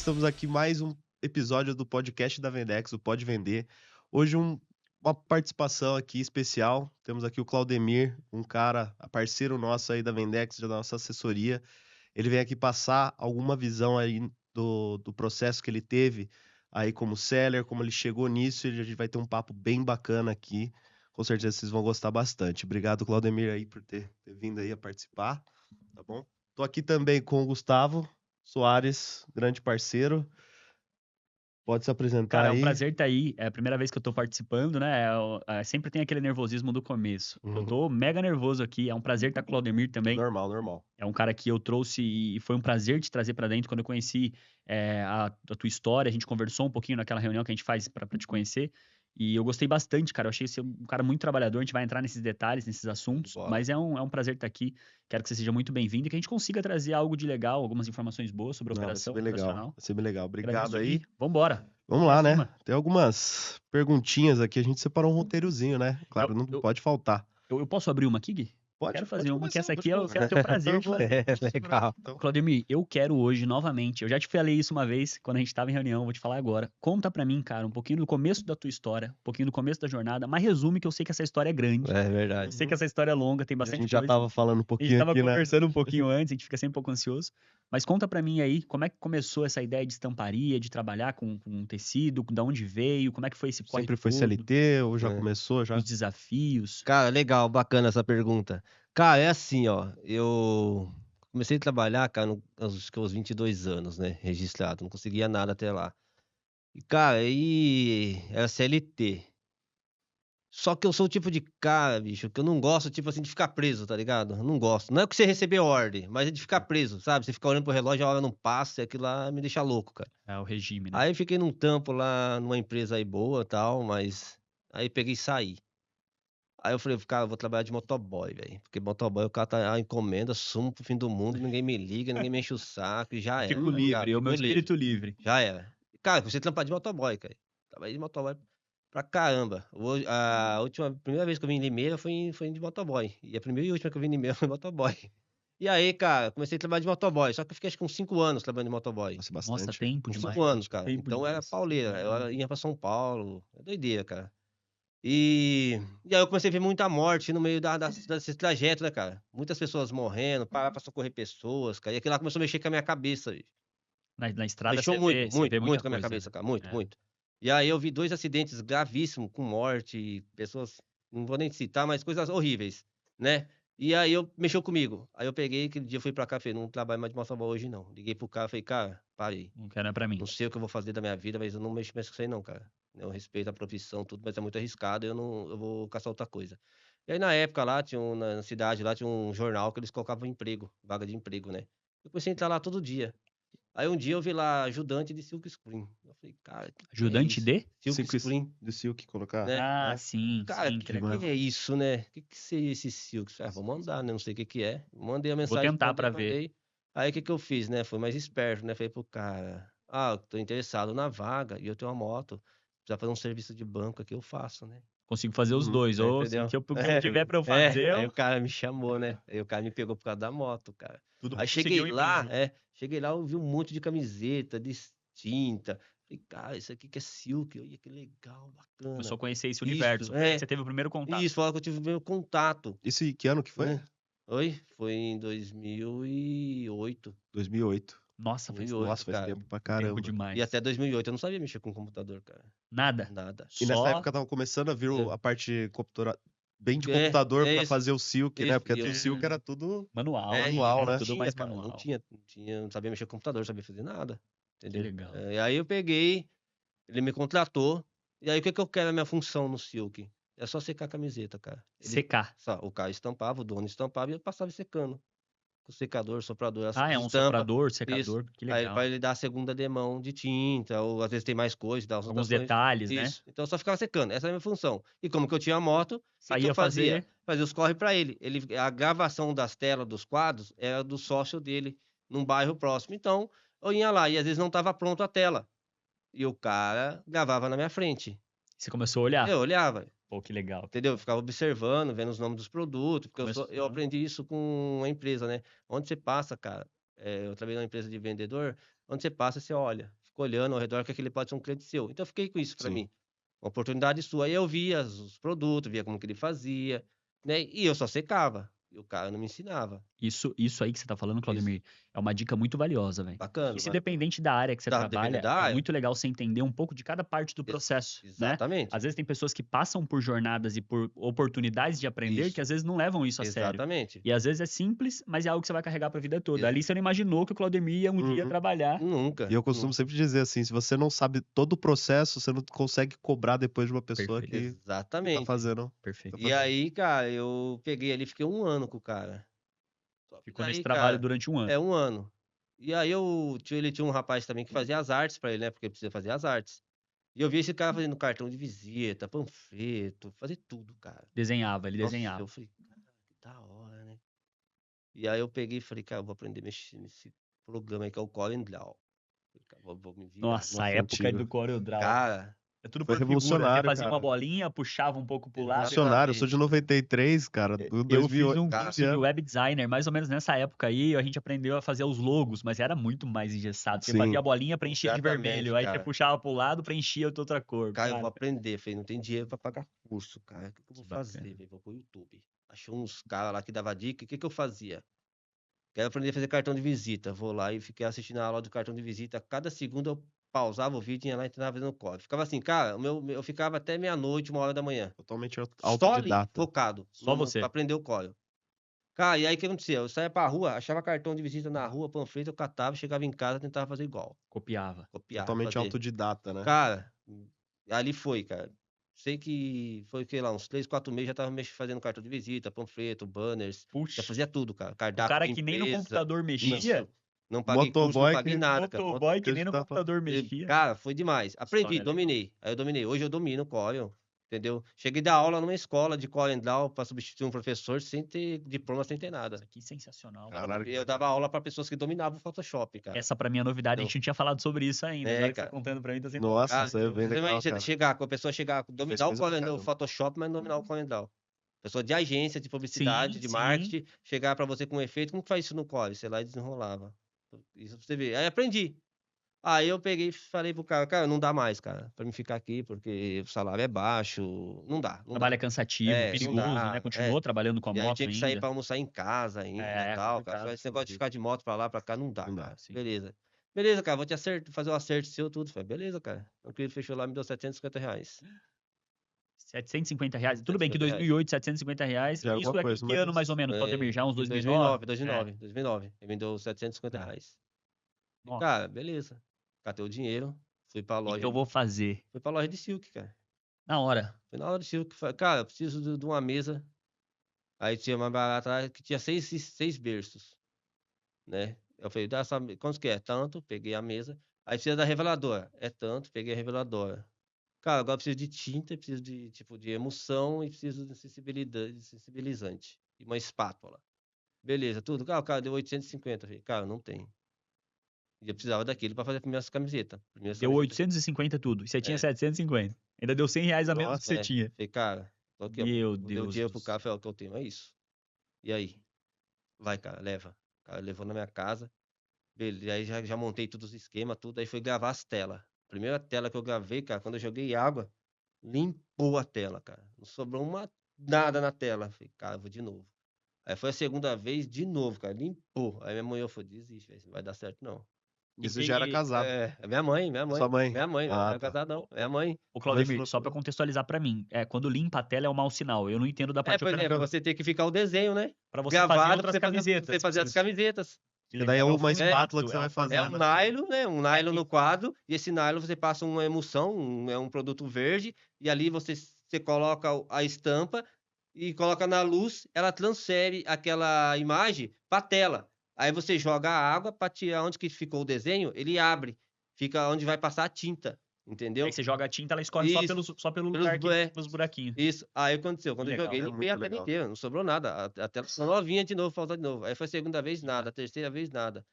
estamos aqui mais um episódio do podcast da Vendex, o Pode Vender. Hoje uma participação aqui especial. Temos aqui o Claudemir, um cara, parceiro nosso aí da Vendex, da nossa assessoria. Ele vem aqui passar alguma visão aí do processo que ele teve aí como seller, como ele chegou nisso. A gente vai ter um papo bem bacana aqui. Com certeza vocês vão gostar bastante. Obrigado, Claudemir, aí por ter vindo aí a participar, tá bom? Tô aqui também com o Gustavo Soares, grande parceiro. Pode se apresentar Cara, é um aí. prazer estar aí. É a primeira vez que eu tô participando, né? Sempre tem aquele nervosismo do começo. Eu tô mega nervoso aqui. É um prazer estar com o Claudemir também. Normal. É um cara que eu trouxe e foi um prazer te trazer pra dentro quando eu conheci a tua história. A gente conversou um pouquinho naquela reunião que a gente faz pra te conhecer. E eu gostei bastante, cara. Eu achei você um cara muito trabalhador. A gente vai entrar nesses detalhes, nesses assuntos. Bola. Mas é um prazer estar aqui. Quero que você seja muito bem-vindo e que a gente consiga trazer algo de legal, algumas informações boas sobre a Não, vai ser operação bem legal. operacional. Vai ser bem legal. Obrigado Agradeço aí. aqui. Vambora. Vamos Pra lá, né? cima. Tem algumas perguntinhas aqui. A gente separou um roteirozinho, né? Claro, não pode faltar. Eu posso abrir uma aqui, Gui? Pode, Quero pode fazer uma, que começar, essa aqui pode eu quero ter o prazer de fazer. Legal. Então, Claudemir, eu quero hoje, novamente, eu já te falei isso uma vez, quando a gente tava em reunião, vou te falar agora. Conta pra mim, cara, um pouquinho do começo da tua história, um pouquinho do começo da jornada, mas resume que eu sei que essa história é grande. É Eu verdade. sei que essa história é longa, tem a bastante gente já coisa. tava falando um A gente pouquinho tava aqui, né? conversando um pouquinho antes, a gente fica sempre um pouco ansioso. Mas conta pra mim aí, como é que começou essa ideia de estamparia, de trabalhar com tecido, da onde veio, como é que foi esse corre Sempre foi todo, CLT ou já É. começou? Já? os desafios. Cara, legal, bacana essa pergunta. Cara, é assim, ó. Eu comecei a trabalhar, cara, acho que aos 22 anos, né? Registrado. Não conseguia nada até lá. E, cara, aí era CLT. Só que eu sou o tipo de cara, bicho, que eu não gosto, tipo assim, de ficar preso, tá ligado? Eu não gosto. Não é que você receber ordem, mas é de ficar preso, sabe? Você fica olhando pro relógio, a hora não passa, e aquilo lá me deixa louco, cara. É o regime, né? Aí fiquei num tampo lá, numa empresa aí boa e tal, mas aí peguei e saí. Aí eu falei, cara, eu vou trabalhar de motoboy, velho. Porque motoboy, o cara tá a encomenda, sumo pro fim do mundo, ninguém me liga, ninguém me enche o saco, e já era. Fico tá ligado? livre, é o meu Fico livre. espírito livre. Já era. Cara, você trampar de motoboy, cara. Trabalhei de motoboy pra caramba. Primeira vez que eu vim em Limeira foi de motoboy. E a primeira e última que eu vim em Limeira foi motoboy. E aí, cara, comecei a trabalhar de motoboy. Só que eu fiquei acho que uns 5 anos trabalhando de motoboy. Nossa, Nossa, bastante. tempo Uns demais. 5 anos, cara. Tempo Então era demais. pauleira. Eu ia pra São Paulo. É doideira, cara. E aí eu comecei a ver muita morte no meio desse trajeto, né, cara? Muitas pessoas morrendo, parar pra socorrer pessoas, cara. E aquilo lá começou a mexer com a minha cabeça, bicho. Na estrada Mexeu você muito, vê muito, muita muito com a minha coisa, cabeça, né? cara. Muito, É. muito. E aí eu vi 2 acidentes gravíssimos com morte, pessoas, não vou nem citar, mas coisas horríveis, né? E aí mexeu comigo. Aí eu peguei, aquele dia eu fui pra cá, falei, não trabalho mais de motoboy hoje não. Liguei pro cara, falei, cara, parei. Não quero é pra mim. Não sei o que eu vou fazer da minha vida, mas eu não mexo mais com isso aí não, cara. Eu respeito a profissão, tudo, mas é muito arriscado, eu vou caçar outra coisa. E aí na época lá, na cidade lá, tinha um jornal que eles colocavam emprego, vaga de emprego, né? Eu comecei a entrar lá todo dia. Aí um dia eu vi lá, ajudante de silk screen. Eu falei, cara, que é Ajudante isso? de? Silk screen, Do Silk colocar. né? Ah, né? sim, Cara, sim, que, que que legal. é isso, né? Que seria esse silk? Ah, vou mandar, né? Não sei o que é. Mandei a Vou mensagem, tentar pra ver. mandei. Aí o que eu fiz, né? Fui mais esperto, né? Falei pro cara, eu tô interessado na vaga e eu tenho uma moto. Precisa fazer um serviço de banco aqui, eu faço, né? Consigo fazer os Uhum, dois. Ou Entendeu? o que eu tiver pra eu fazer, Aí o cara me chamou, né? Aí o cara me pegou por causa da moto, cara. tudo Aí pra conseguir um emprego. cheguei lá, eu vi um monte de camiseta distinta. Falei, cara, isso aqui que é silk, olha que legal, bacana. Começou a conhecer esse Isso, universo. Você teve o primeiro contato. Isso, fala que eu tive o meu contato. Isso que ano que foi? Né? Oi? Foi em 2008. 2008. Nossa, faz 2008, Nossa, faz cara. tempo pra tempo caramba. demais. E até 2008 eu não sabia mexer com computador, cara. Nada. Nada. E nessa Só época tava começando a vir a parte bem de É, computador é pra isso, fazer o Silk, né? isso. Porque E o eu- Silk era tudo manual. manual, Era né? tudo mais manual. Não sabia mexer com computador, não sabia fazer nada. Que Entendeu? legal. E aí eu peguei, ele me contratou. E aí o que eu quero a minha função no Silk? É só secar a camiseta, cara. Secar. O cara estampava, o dono estampava e eu passava secando. Com o secador, soprador, as Ah, é um estampa. soprador, Isso. secador. Que Aí legal. pra ele dar a segunda demão de tinta, ou às vezes tem mais coisa, dá umas Alguns anotações. detalhes, né? Isso. Então eu só ficava secando. Essa era a minha função. E como que eu tinha moto, o que eu Saía fazia? fazer. Fazia os corre pra ele. A gravação das telas dos quadros era do sócio dele, num bairro próximo. Então, eu ia lá e às vezes não estava pronto a tela. E o cara gravava na minha frente. Você começou a olhar. Eu olhava, Pô, que legal. entendeu? Eu ficava observando, vendo os nomes dos produtos, porque eu Começou- aprendi isso com a empresa, né? Onde você passa, cara, eu trabalhei numa empresa de vendedor, onde você passa, você olha, fica olhando ao redor, que aquele pode ser um cliente seu. Então eu fiquei com isso para Sim. mim, uma oportunidade sua. Aí eu via os produtos, via como que ele fazia, né? E eu só secava, e o cara não me ensinava. Isso aí que você tá falando, Isso, Claudemir, é uma dica muito valiosa, velho. bacana, E se bacana. dependente da área que você Dependendo trabalha, da é área, muito legal você entender um pouco de cada parte do processo, né? exatamente. Às vezes tem pessoas que passam por jornadas e por oportunidades de aprender Isso. que às vezes não levam isso a sério. Exatamente. E às vezes é simples, mas é algo que você vai carregar pra vida toda. Ex- Ali você não imaginou que o Claudemir ia um dia Uhum. trabalhar. Nunca. E eu costumo nunca. sempre dizer assim, se você não sabe todo o processo, você não consegue cobrar depois de uma pessoa Perfeito. que tá Exatamente. fazendo. Perfeito. E aí, cara, eu peguei ali, fiquei 1 ano com o cara. Só que Ficou nesse daí, trabalho cara, durante um ano. 1 ano. E aí ele tinha um rapaz também que fazia as artes pra ele, né? Porque precisa fazer as artes. E eu vi esse cara fazendo cartão de visita, panfleto, fazer tudo, cara. Desenhava, ele Nossa, desenhava. eu falei, cara, que da hora, né? E aí eu peguei e falei, cara, eu vou aprender a mexer nesse programa aí que é o CorelDRAW. Falei, cara, vou me virar. Nossa, a Nossa, época antigo. do CorelDRAW. Cara, É tudo Foi por figura. Você revolucionário, fazia uma cara. bolinha, puxava um pouco pro lado. Revolucionário, eu sou de 93, cara, do Eu fiz 2008, um 15 curso de anos. web designer, mais ou menos nessa época aí, a gente aprendeu a fazer os logos, mas era muito mais engessado. Você fazia Sim. a bolinha, preenchia de Exatamente, vermelho, aí você cara. puxava pro lado, preenchia de outra cor. Cara, eu vou Cara, aprender. Falei, não tem dinheiro pra pagar curso, cara. O que eu vou que fazer, bacana. velho? Vou pro YouTube. Achou uns caras lá que dava dica. O que eu fazia? Quero aprender a fazer cartão de visita. Vou lá e fiquei assistindo a aula do cartão de visita. Cada segundo eu pausava o vídeo e ia lá e treinava fazendo código. Ficava assim, cara, eu ficava até meia-noite, 1 hora da manhã. Totalmente Só ali, autodidata. focado. Só você. Pra aprender o código. Cara, e aí o que acontecia? Eu saía pra rua, achava cartão de visita na rua, panfleto, eu catava, chegava em casa, tentava fazer igual. Copiava. Copiar, Totalmente fazer. autodidata, né? Cara, ali foi, cara. Sei que foi, sei lá, uns 3, 4 meses já tava fazendo cartão de visita, panfleto, banners. Já Puxa, fazia tudo, cara. o Cardápio cara de que nem no empresa. computador mexia, Isso. Não paguei curso, não Motoboy paguei que... nada, cara. motoboy que que a nem gente no tá falando. computador mexia. Cara, foi demais. Aprendi, História legal. dominei. Aí eu dominei. Hoje eu domino o Corel, entendeu? Cheguei a dar aula numa escola de CorelDRAW para substituir um professor sem ter diploma, sem ter nada. Isso aqui é sensacional. Caralho, Eu dava aula para pessoas que dominavam o Photoshop, cara. Essa pra mim é novidade, a Então, gente não tinha falado sobre isso ainda. É, Agora que você cara. tá contando pra mim, tá sendo Nossa, Cara, isso aí é bem você legal, imagina cara. chegar, com a pessoa chegar, dominar o coisa pra Photoshop, mas não dominar o CorelDRAW. Pessoa de agência, de publicidade, Sim, de sim. marketing, chegar para você com um efeito, como que faz isso no Corel? Sei lá, e desenrolava. Isso pra você ver. Aí aprendi. Aí eu peguei e falei pro cara, não dá mais, cara, pra mim ficar aqui, porque o salário é baixo, não dá, O não trabalho dá. é cansativo, Não perigoso, dá, né? Continuou trabalhando com a E aí moto tinha que sair ainda. pra almoçar em casa ainda, É, tal, complicado, cara. Esse negócio de fodido. ficar de moto pra lá, pra cá, não dá, Não dá, cara. sim. Beleza. Beleza, cara, vou te fazer o acerto seu, tudo. Falei, beleza, cara. O cliente fechou lá, me deu R$ 750. R$ 750. Tudo bem que em 750 reais. 2008, R$ 750. Já era Isso alguma aqui, coisa, que ano mas... mais ou menos, Claudemir? Já uns 2009? 2009. Ele me deu R$ 750. E, Nossa. cara, beleza. Catei o dinheiro, fui pra O que loja. que eu vou fazer? Fui pra loja de Silk, cara. Na hora. Fui na loja de Silk. Falei, cara, eu preciso de uma mesa. Aí tinha uma barata lá que tinha 6 berços, né? Eu falei, quanto que é? Tanto, peguei a mesa. Aí precisa da reveladora. É tanto, peguei a reveladora. Cara, agora eu preciso de tinta, preciso de tipo de emulsão e preciso de sensibilizante. E uma espátula. Beleza, tudo. Cara, o cara deu 850. Falei, cara, não tem. E eu precisava daquilo pra fazer as minhas camisetas. Deu 850 tudo. E você tinha É. 750. Ainda deu R$ 100 a menos Nossa, que você tinha. Falei, cara, tô aqui, ó. Meu Deu Deus dinheiro do pro céu. cara, falei, ó, o que eu tenho é isso. E aí? Vai, cara, leva. O cara levou na minha casa. Beleza, aí já montei todos os esquemas, tudo. Aí fui gravar as telas. Primeira tela que eu gravei, cara, quando eu joguei água, limpou a tela, cara. Não sobrou nada na tela. Falei, cara, eu vou de novo. Aí foi a segunda vez, de novo, cara, limpou. Aí minha mãe falou, desiste, velho, não vai dar certo, não. Isso já era casado. É minha mãe. Sua mãe? Minha mãe, não Ah, era tá. casado, não. Minha mãe. Ô, Claudemir, falou só pra tudo. contextualizar pra mim, quando limpa a tela é um mau sinal. Eu não entendo da parte Pois é, pra operacional. você ter que ficar o desenho, né? Pra você fazer Gravado, outras pra camisetas. você fazer as camisetas. Porque daí é uma formato, espátula que você é vai o fazer. É formato. um nylon, né? Um nylon no quadro, e esse nylon você passa uma emulsão, um produto verde, e ali você coloca a estampa e coloca na luz, ela transfere aquela imagem para a tela. Aí você joga a água para tirar onde que ficou o desenho, ele abre, fica onde vai passar a tinta, entendeu? Aí você joga a tinta, ela escorre só pelo lugar pelos buraquinhos. Isso. Aí aconteceu, quando eu Legal, joguei, é limpei a muito tela legal. inteira, não sobrou nada. A tela ficou novinha de novo, falta de novo. Aí foi a segunda vez, nada. A terceira vez, nada.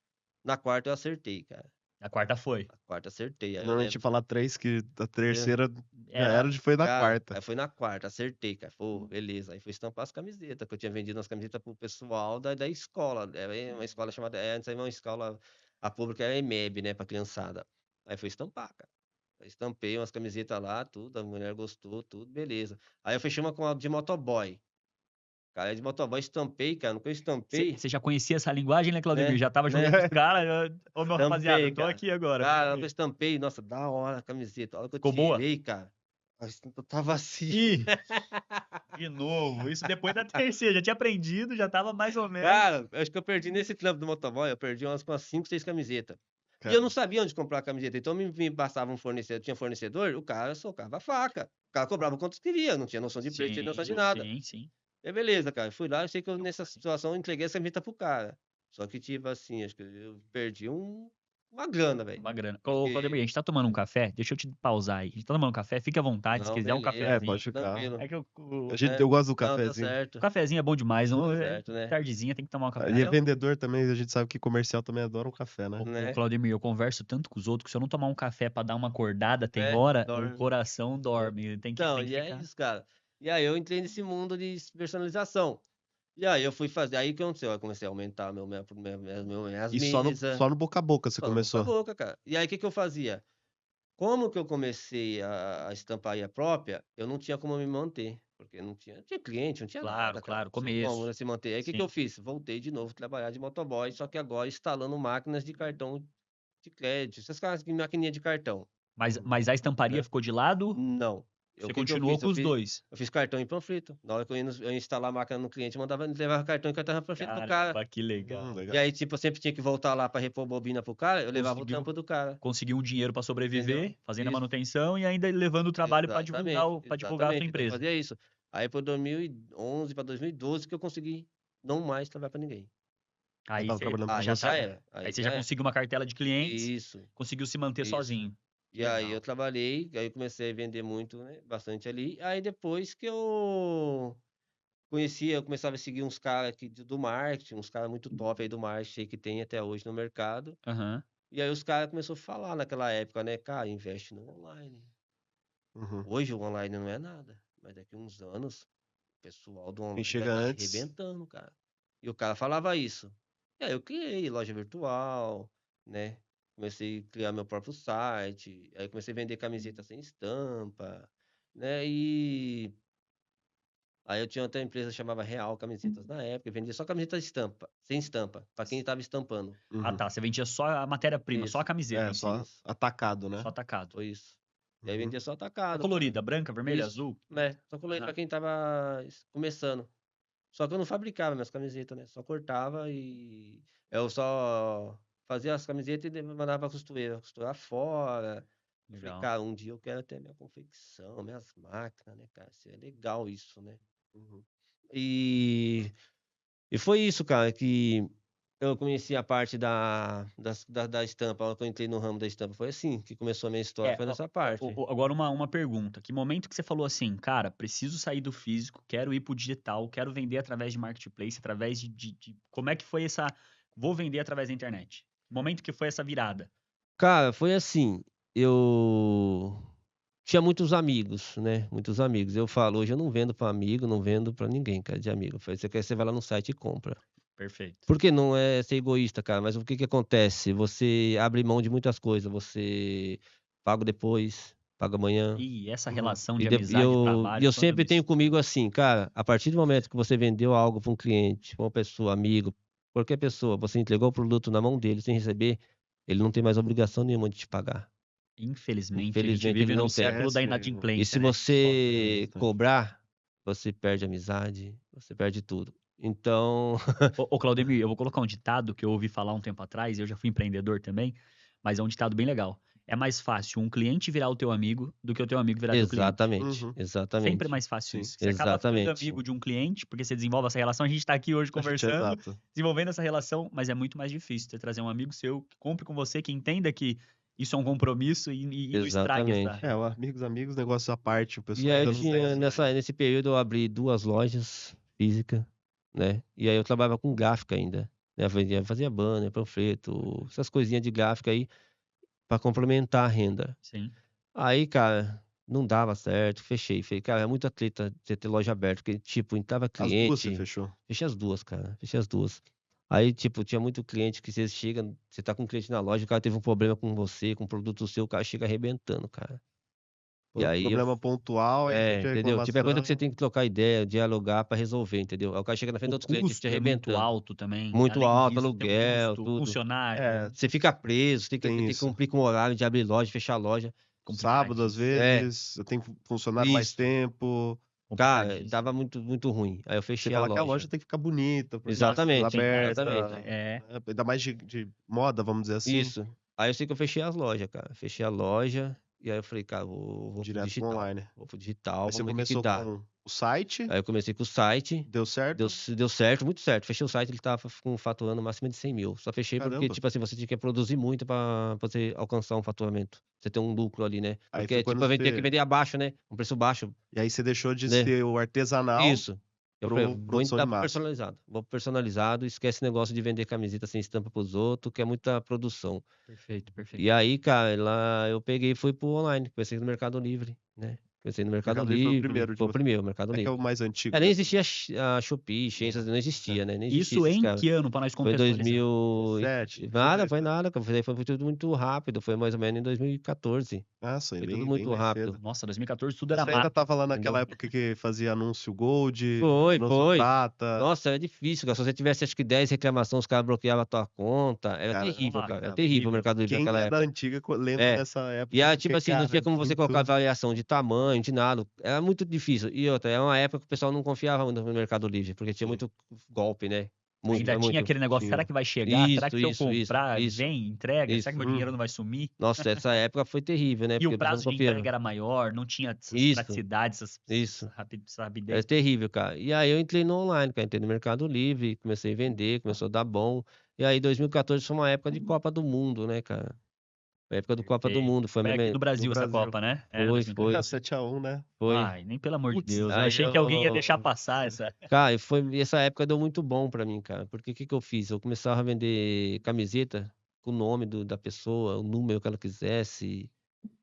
Na quarta eu acertei, cara. A quarta foi. A quarta acertei. Aí eu Normalmente lembro, falar 3, que a terceira já Era. era, foi na cara, quarta. aí foi na quarta, acertei, cara. Pô, beleza. Aí fui estampar as camisetas, que eu tinha vendido umas camisetas pro pessoal da escola. Era uma escola chamada, antes era uma escola, a pública era EMEB, né, pra criançada. Aí fui estampar, cara. Aí estampei umas camisetas lá, tudo, a mulher gostou, tudo, beleza. Aí eu fechei uma com a de motoboy. Cara, de motoboy estampei, cara, no que eu estampei, Você já conhecia essa linguagem, né, Claudemir? né, Já tava né, jogando com os caras. Ô, meu rapaziada, estampei, eu tô cara. aqui agora. Cara, na hora que eu Firmeza. estampei, nossa, da hora a camiseta. A hora que eu Ficou boa? tirei, cara, a estampa tava assim. Ih, de novo. Isso depois da terceira. Já tinha aprendido, já tava mais ou menos. Cara, eu acho que eu perdi nesse trampo do motoboy, eu perdi umas 5, 6 camisetas. E eu não sabia onde comprar a camiseta, então me passava um fornecedor, tinha fornecedor, o cara socava a faca. O cara cobrava quanto queria, não tinha noção de preço, não tinha noção de nada. Sim. E beleza, cara, fui lá, eu sei que eu nessa situação entreguei essa camiseta pro cara. Só que tipo assim, acho que eu perdi uma grana, velho. Uma grana. Ô, Porque... Claudemir, a gente tá tomando um café? Deixa eu te pausar aí. A gente tá tomando um café, fica à vontade, se Não, quiser um beleza, É, cafezinho. pode ficar. tranquilo. É que É, Eu gosto do não, tá cafezinho. o certo. cafezinho é bom demais, não? Tá certo, né? Tardezinha tem que tomar um café. E é Eu- vendedor também, a gente sabe que comercial também adora um café, né? Ô, Né? Claudemir, eu converso tanto com os outros que se eu não tomar um café pra dar uma acordada, tem É, hora, o dorme. coração dorme. Tem que Então, e é ficar. isso, cara. E aí eu entrei nesse mundo de personalização. E aí eu fui fazer, aí o que aconteceu? Eu comecei a aumentar minhas E mesas, só no boca a boca você só no boca a começou. boca, cara. E aí o que que eu fazia? Como que eu comecei a estamparia própria, eu não tinha como me manter, porque não tinha cliente, não tinha nada, cara. Claro, Não tinha como, começo. né, se manter. Aí o que que Sim. eu fiz? Voltei de novo a trabalhar de motoboy, só que agora instalando máquinas de cartão de crédito, essas maquininhas de cartão, Mas a estamparia né? ficou de lado, Não. você O que que eu continuou fiz? com os dois. Eu fiz cartão em panfleto. Na hora que eu ia instalar a máquina no cliente, eu levava cartão e cartão panfleto pro cara. Caramba, que legal. E Legal. aí, tipo, eu sempre tinha que voltar lá pra repor bobina pro cara, eu levava o Conseguiu, tampo do cara. conseguiu um dinheiro pra sobreviver, Entendeu? fazendo a Isso. manutenção e ainda levando o trabalho pra divulgar, Exatamente, para divulgar a sua exatamente. Então eu empresa. fazia isso. Aí por 2011 para 2012 que eu consegui não mais trabalhar pra ninguém. Eu Aí tava você trabalhando Ah, pra já você. era. aí Aí você já já era. conseguiu uma cartela de clientes, Isso, conseguiu se manter isso. sozinho. E aí Legal. eu trabalhei, aí eu comecei a vender muito, né, bastante ali. Aí depois que eu começava a seguir uns caras aqui do marketing, uns caras muito top aí do marketing aí que tem até hoje no mercado. Aham. E aí os caras começaram a falar naquela época, né, cara, investe no online. Uhum. Hoje o online não é nada, mas daqui uns anos o pessoal do Quem online vai chega estar antes. arrebentando, cara. E o cara falava isso. E aí eu criei loja virtual, né? Comecei a criar meu próprio site, aí comecei a vender camiseta sem estampa, né? E aí eu tinha outra empresa que chamava Real Camisetas na época, eu vendia só camiseta estampa, sem estampa, para quem estava estampando. Ah, Uhum. tá. Você vendia só a matéria-prima, só a Isso, camiseta É, em si. só isso. atacado, né? Só atacado. Foi isso. E aí Uhum. vendia só É atacado, cara. colorida, branca, vermelha, Isso, azul. né? Só colorida Aham. para quem tava começando. Só que eu não fabricava minhas camisetas, né? Só cortava e eu só fazia as camisetas e mandava pra costurar fora. Eu falei, Legal. cara, um dia eu quero ter minha confecção, minhas máquinas, né, cara? Isso é legal isso, né? Uhum. E, e foi isso, cara, que eu conheci a parte da estampa, a hora que eu entrei no ramo da estampa. Foi assim que começou a minha história, foi nessa parte. Agora uma pergunta. Que momento que você falou assim, cara, preciso sair do físico, quero ir pro digital, quero vender através de marketplace, através como é que foi essa... Vou vender através da internet. Momento que foi essa virada. Cara, foi assim, eu tinha muitos amigos, né? Muitos amigos. Eu falo, hoje eu não vendo para amigo, não vendo para ninguém, cara, de amigo. Você quer, você vai lá no site e compra. Perfeito. Porque não é ser egoísta, cara, mas o que que acontece? Você abre mão de muitas coisas, você paga depois, paga amanhã. E essa Uhum. relação E, de de- amizade e e trabalho, eu quando sempre tenho mistura. comigo assim, cara, a partir do momento que você vendeu algo para um cliente, pra uma pessoa, amigo, qualquer pessoa, você entregou o produto na mão dele sem receber, ele não tem mais obrigação nenhuma de te pagar. Infelizmente, a gente Infelizmente ele vive não num tem. século da Esquece. E inadimplência, se né? você Bastante. cobrar, você perde amizade, você perde tudo. Então, Ô, Claudemir, eu vou colocar um ditado que eu ouvi falar um tempo atrás, eu já fui empreendedor também, mas é um ditado bem legal. É mais fácil um cliente virar o teu amigo do que o teu amigo virar teu cliente. exatamente, Uhum. Sempre é exatamente, mais fácil Sim. isso. Você acaba ficando exatamente. amigo de um cliente, porque você desenvolve essa relação. A gente tá aqui hoje conversando, Exato. desenvolvendo essa relação, mas é muito mais difícil você trazer um amigo seu que compre com você, que entenda que isso é um compromisso e não estrague essa Exatamente. É, o relação. amigos, negócio à parte, o E pessoal aí eu dando tinha, certo. nesse período eu abri 2 lojas físicas, né? E aí eu trabalhava com gráfica ainda, né? Fazia banner, panfleto, essas coisinhas de gráfica aí. pra complementar a renda. Sim. Aí, cara, não dava certo, fechei. Falei, cara, é muita treta você ter loja aberta, porque, tipo, entrava As duas você cliente. fechou? Fechei as duas, cara, fechei as duas. Aí, tipo, tinha muito cliente que você chega, você tá com um cliente na loja, o cara teve um problema com você, com o produto seu, o cara chega arrebentando, cara. E aí eu. Problema pontual, aí você tinha Entendeu? Tipo, é coisa que você reclamação. tem que trocar ideia, dialogar pra resolver, entendeu? Aí o cara chega na frente O do outro cliente te custo é muito arrebentando. alto também. Muito Além alto, disso, tem um aluguel, custo, tudo. funcionário, Você fica preso, tem Tem que isso. cumprir com o horário de abrir loja, fechar a loja. Sábado, às complicadíssimo. vezes, eu tenho funcionário mais Isso. tempo. Cara, Complicadíssimo. dava muito, muito ruim. Aí eu Você fechei a fala que a loja loja. tem que ficar bonita, porque Exatamente, aberta, exatamente. É. né? Ainda mais de moda, vamos dizer assim, Isso. Aí eu sei que eu fechei as lojas, cara. Fechei a loja. E aí eu falei, cara, vou pro direto pro digital. online. Vou pro digital, Aí você vamos ver o que começou dá. com o site, Aí eu comecei com o site. deu certo? Deu certo, muito certo. Fechei o site, ele tava com faturando acima de 100 mil. Só fechei porque, Caramba. tipo assim, você tinha que produzir muito pra você alcançar um faturamento. Você ter um lucro ali, né? Aí Porque, foi quando tipo, eu tinha que você... vender abaixo, né? Um preço baixo, E aí você deixou de né? ser o artesanal Isso. Eu falei, pro vou produção entrar de pro massa. personalizado. Vou pro personalizado, esquece esse negócio de vender camiseta sem estampa pros outros, que é muita produção. Perfeito, perfeito. E aí, cara, lá eu peguei e fui pro online. Comecei no Mercado Livre, né? Comecei no Mercado Mercado Livre foi o Livre. primeiro de Foi o você. primeiro, Mercado É que é o Livre. mais antigo, Nem né? existia a Shopee, Shein, não existia, né? Nem existia Isso esses em caras. que ano, pra nós Foi contextualizar? 2000. 7. Nada, foi nada, cara. Foi tudo muito rápido. Foi mais ou menos em 2014. Nossa, Foi tudo bem muito mais rápido, cedo. Nossa, 2014 tudo era Você ainda mato. tava lá entendeu? naquela época que fazia anúncio Gold, Foi, anúncio foi. Prata. Nossa, era difícil, cara. Se você tivesse, acho que 10 reclamações, os caras bloqueavam a tua conta. Era terrível, Caramba, cara. Era Caraca, terrível o horrível. Mercado Livre quem naquela é da época. antiga lembra É. dessa época, E aí, porque, tipo assim, não tinha cara, como você colocar muito... variação de tamanho, de nada. Era muito difícil. E outra, era uma época que o pessoal não confiava muito no Mercado Livre, porque tinha Sim. muito golpe, né? Muito, Ainda mas tinha muito. aquele negócio, será Tinha. que vai chegar? Será que se eu Isso, comprar, isso. vem, entrega? Será que meu Isso. dinheiro não vai sumir? Nossa, essa época foi terrível, né? E Porque o o pessoal não prazo de confiava. entrega era maior, não tinha essas Isso, praticidades, essa isso. É rapidez. terrível, cara. E aí eu entrei no online, cara. Entrei no Mercado Livre, comecei a vender, começou a dar bom. E aí 2014 foi uma época de Copa do Mundo, né, cara? Foi a época do Copa do Perfeito. Mundo. Foi a Foi aqui mesma. no no Brasil essa Brasil. Copa, né? Era Foi, 2014. foi, 7-1, né? foi. Ai, nem pelo amor de Putz, Deus. Eu Aí achei que alguém ia deixar eu. passar essa. Cara, e essa época deu muito bom pra mim, cara. Porque o que que eu fiz? Eu começava a vender camiseta com o nome da pessoa, o número que ela quisesse.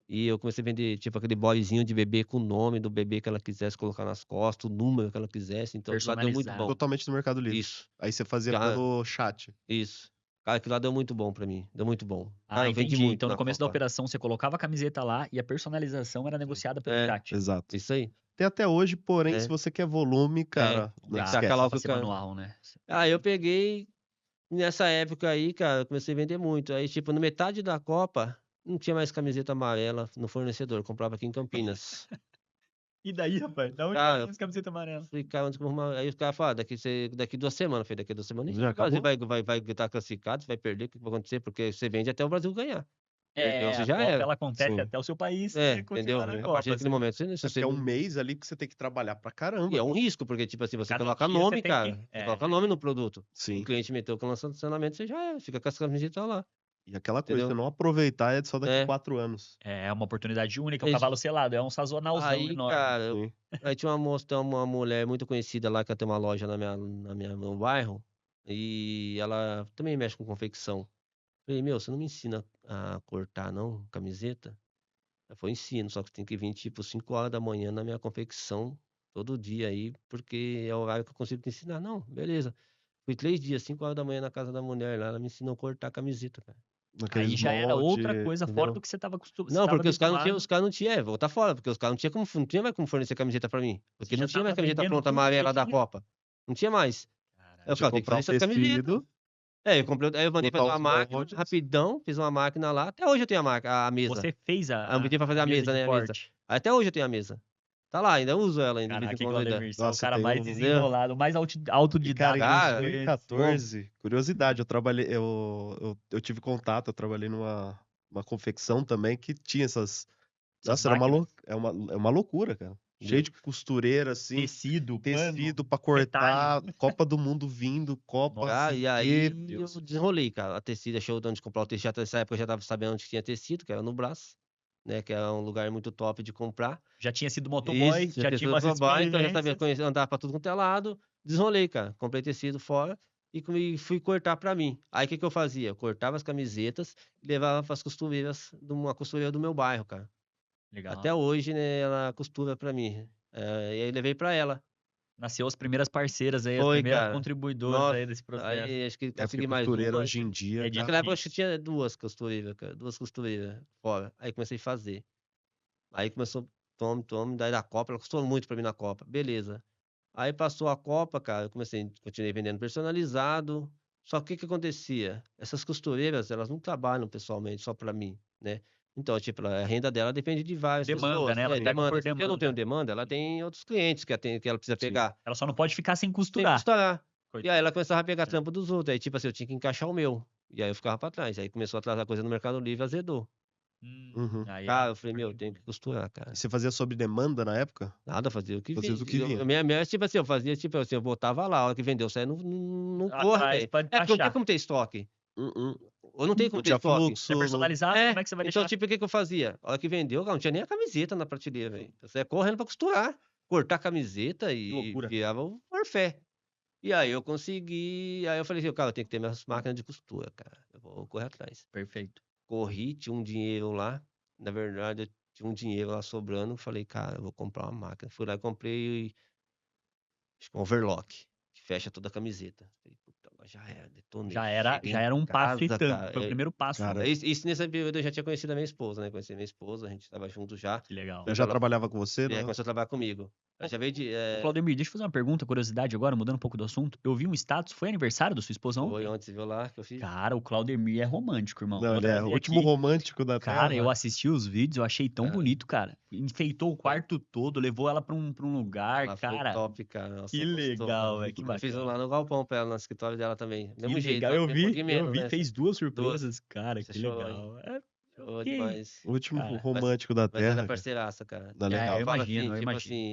E eu comecei a vender, tipo, aquele boyzinho de bebê com o nome do bebê que ela quisesse colocar nas costas, o número que ela quisesse. Então, aquilo lá deu muito Personalizado. bom. Totalmente no Mercado Livre. Isso. Aí você fazia Cara, pelo chat. isso. Cara, aquilo lá deu muito bom pra mim. Deu muito bom. Cara, Ah, eu vendi entendi. muito Então, no na começo da Copa. operação, você colocava a camiseta lá e a personalização era negociada pelo É, chat. Exato. isso aí. Tem até hoje, porém, se É. você quer volume, cara, não Ah, esquece. Aquela hora pra que o ser cara. manual, né? Aí eu peguei, nessa época aí, cara, eu comecei a vender muito. Aí, tipo, na metade da Copa, não tinha mais camiseta amarela no fornecedor. Eu comprava aqui em Campinas. E daí, rapaz? Da onde Cara, vai essa camiseta amarela? falei, cara, onde que eu vou arrumar? Aí os caras falaram, daqui 2 semanas. Eu falei, daqui 2 semanas, Já o Brasil acabou? vai estar classificado, você vai perder, o que vai acontecer? Porque você vende até o Brasil ganhar. Perdeu, É, você a já Copa era. ela acontece Sim. até o seu país Entendeu? continuar na A partir Copa. daquele momento, se É você porque é um mês ali que você tem que trabalhar pra E caramba. é um risco, porque, tipo assim, você Cada coloca dia você nome, tem cara. que- Você coloca nome no produto. O Sim. cliente meteu com lançamento, você já era. Fica com as camisetas lá. E aquela coisa, Entendeu? você não aproveitar é só daqui É. 4 anos. É uma oportunidade única, o Isso. cavalo selado, é um sazonalzão Aí, enorme. cara, Sim. aí tinha uma moça, tem uma mulher muito conhecida lá, que ela tem uma loja no bairro. E ela também mexe com confecção. Falei, meu, você não me ensina a cortar, não, camiseta? Ela falou, ensino, só que tem que vir, tipo, 5 horas da manhã na minha confecção, todo dia aí, porque é o horário que eu consigo te ensinar. Não, beleza. Fui 3 dias, 5 horas da manhã na casa da mulher lá, ela me ensinou a cortar camiseta, cara. Naqueles Aí já era outra molde. coisa entendeu? fora do que você estava acostumado. Não, porque os caras não tinham, vou botar fora, porque os caras não tinha mais como fornecer camiseta pra mim. Porque Você não já tinha mais tava camiseta vendendo pronta tudo que amarela você da tinha? Copa. Não tinha mais. Aí eu Tinha falei, que tem que comprar fazer o essa camiseta. tecido. Aí eu mandei fazer botar uma os máquina, moldes. rapidão, fiz uma máquina lá. Até hoje eu tenho a mesa. Você fez Aí eu pedi pra fazer a mesa mesa, de né, a mesa. corte. Até hoje eu tenho a mesa. Tá lá, ainda uso ela ainda de vez em Caraca, quando ainda. Claudemir, você é o Nossa, cara tem mais um- desenrolado, mais E, autodidata. cara, em Cara, 2014, curiosidade, eu tive contato, eu trabalhei numa confecção também que tinha essas. Essas Nossa, máquinas. é uma loucura, cara. Cheio de costureira, assim, Tecido, tecido pano, pra cortar, retalho. Copa do Mundo vindo, Copa. Nossa, Ah, e E, aí Deus. eu desenrolei, cara. A tecido, achei onde comprar o tecido. Já nessa época eu já tava sabendo onde tinha tecido, que era no Brás, né? Que é um lugar muito top de comprar. já tinha sido motoboy, Isso, já já tinha tudo umas trabalho, então eu já sabia experiências. andar pra tudo quanto é lado. Desenrolei, cara. Comprei tecido fora. e fui cortar pra mim. Aí o que que eu fazia? Eu cortava as camisetas e levava pras costureiras, de uma costureira do meu bairro, cara. Legal. Até hoje, né, ela costura pra mim. E aí levei pra ela. Nasceu as primeiras parceiras aí, as Foi, primeiras cara. contribuidoras Nossa, aí desse processo. aí acho que É porque consegui mais costureira uma. hoje em dia, É de- cara. Naquela época eu acho que tinha duas costureiras, cara. Duas costureiras fora. Aí comecei a fazer. Aí começou, tome, daí da Copa, ela custou muito pra mim na Copa. Beleza. Aí passou a Copa, cara, eu continuei vendendo personalizado. Só que o que que acontecia? Essas costureiras, elas não trabalham pessoalmente só pra mim, né? Então, tipo, a renda dela depende de várias Demanda, pessoas. né? Elas pegam Demanda. por Se eu não tenho demanda. demanda, ela tem outros clientes que ela precisa Sim. pegar. Ela só não pode ficar sem Sem costurar. costurar. E Coitado. aí ela começava a pegar trampo dos outros. Aí, tipo assim, eu tinha que encaixar o meu. E aí eu ficava pra trás. Aí começou a atrasar coisa no Mercado Livre, azedou. Uhum. Aí Cara, é eu falei, meu, eu tenho que costurar, cara. E você fazia sob demanda na época? Nada, fazia o que Fazia o que vinha. vinha. Tipo assim, eu fazia, tipo assim, eu botava lá, a hora que vendeu, saia no corre, atrás velho. pra É, porque não tem achar. como ter estoque. Ou não tem como Não ter tinha estoque. fluxo, É não... personalizado, como é que você vai Então, deixar? tipo, o que que eu fazia? A hora que vendeu, cara, não tinha nem a camiseta na prateleira, velho. Eu saia correndo pra costurar, cortar a camiseta Que e loucura. virava o forfé. E aí eu consegui, aí eu falei assim, cara, eu tenho que ter minhas máquinas de costura, cara. Eu vou correr atrás. Perfeito. Corri, tinha um dinheiro lá. Na verdade, eu tinha um dinheiro lá sobrando. Falei, cara, eu vou comprar uma máquina. Fui lá e comprei acho que um overlock, que fecha toda a camiseta. Falei, puta, agora já era, detonei. Cheguei Já em era um passo e casa, tanto. cara. Foi o primeiro passo. Cara, Né? Isso nesse período eu já tinha conhecido a minha esposa, né? Conheci a minha esposa, a gente tava junto já. Que legal. eu já trabalhava com você, E aí né? começou a trabalhar comigo. Ela já veio de. Ô, Claudemir, deixa eu fazer uma pergunta, curiosidade agora, mudando um pouco do assunto. Eu vi um status, foi aniversário da sua esposa Foi ontem? onde você viu lá que eu fiz? Cara, o Claudemir é romântico, irmão. Não, Vou ele é o trazer último aqui. romântico da Cara, eu Terra. assisti os vídeos, eu achei tão Cara. bonito, cara. Enfeitou o quarto todo, levou ela pra um lugar, Ela foi cara. top, cara. Nossa, Que gostou, legal, cara. velho, que Eu fiz um bacana. lá no galpão pra ela, no escritório dela também. Que Mesmo jeito, legal, só que um pouquinho eu menos, vi, né? fez duas Duas. surpresas, cara, Você que chorou, hein? legal. É, Chorou que, demais. O último cara, romântico da Mas ela é Terra, cara. parceiraça, cara. Não, eu legal. Eu falo imagino, assim, eu tipo imagino. assim,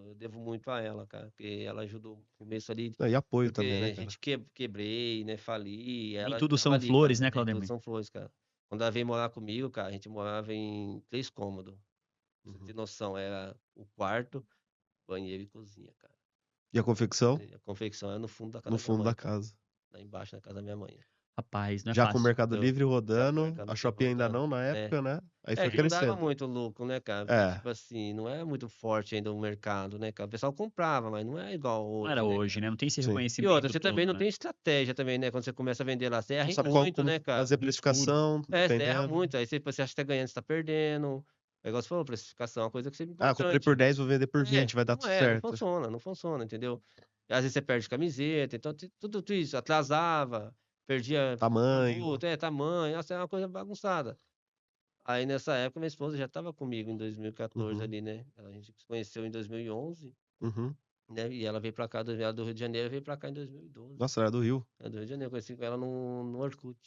eu devo muito a ela, cara, porque ela ajudou no começo ali, E apoio porque também, né, a cara? gente quebrei, né, fali, Nem ela tudo tava são ali, flores, cara, né, nem tudo Claudemir? são flores, cara. Quando ela veio morar comigo, cara, a gente morava em 3 cômodos. Pra você Uhum. ter noção, era o quarto, banheiro e cozinha, cara. E a confecção? E a confecção era no fundo da casa No da minha fundo mãe, da cara. casa. Lá embaixo na casa da minha mãe. Rapaz, não é Já com o fácil. Mercado Eu, Livre já com o rodando, Mercado a Livre Shopee ainda rodando. não na É. época, né? Aí É foi que não dava crescendo. muito lucro, né, cara? Porque, É, tipo assim, não é muito forte ainda o mercado, né, cara? O pessoal comprava, mas não é igual Não era hoje, né, hoje, cara? né? Não tem esse sim. E reconhecimento outra, você também todo, não né? tem estratégia também, né? Quando você começa a vender lá, você erra Não em sabe muito, como né, cara? fazer No escuro. precificação, Você erra entendendo. muito. Aí você acha que tá ganhando, você tá perdendo. O negócio falou, precificação é uma coisa que é Ah, comprei por importante. 10, vou vender por 20, vai dar tudo Não certo. funciona, não funciona, entendeu? Às vezes você perde camiseta, então tudo isso, atrasava, perdia Tamanho. produto, tamanho, nossa, é uma coisa bagunçada. Aí nessa época minha esposa já estava comigo em 2014 Uhum, ali, né? A gente se conheceu em 2011, uhum. né? E ela veio pra cá, ela do Rio de Janeiro, veio pra cá em 2012. Nossa, era do Rio. Ela é do Rio de Janeiro, conheci com ela no Orkut.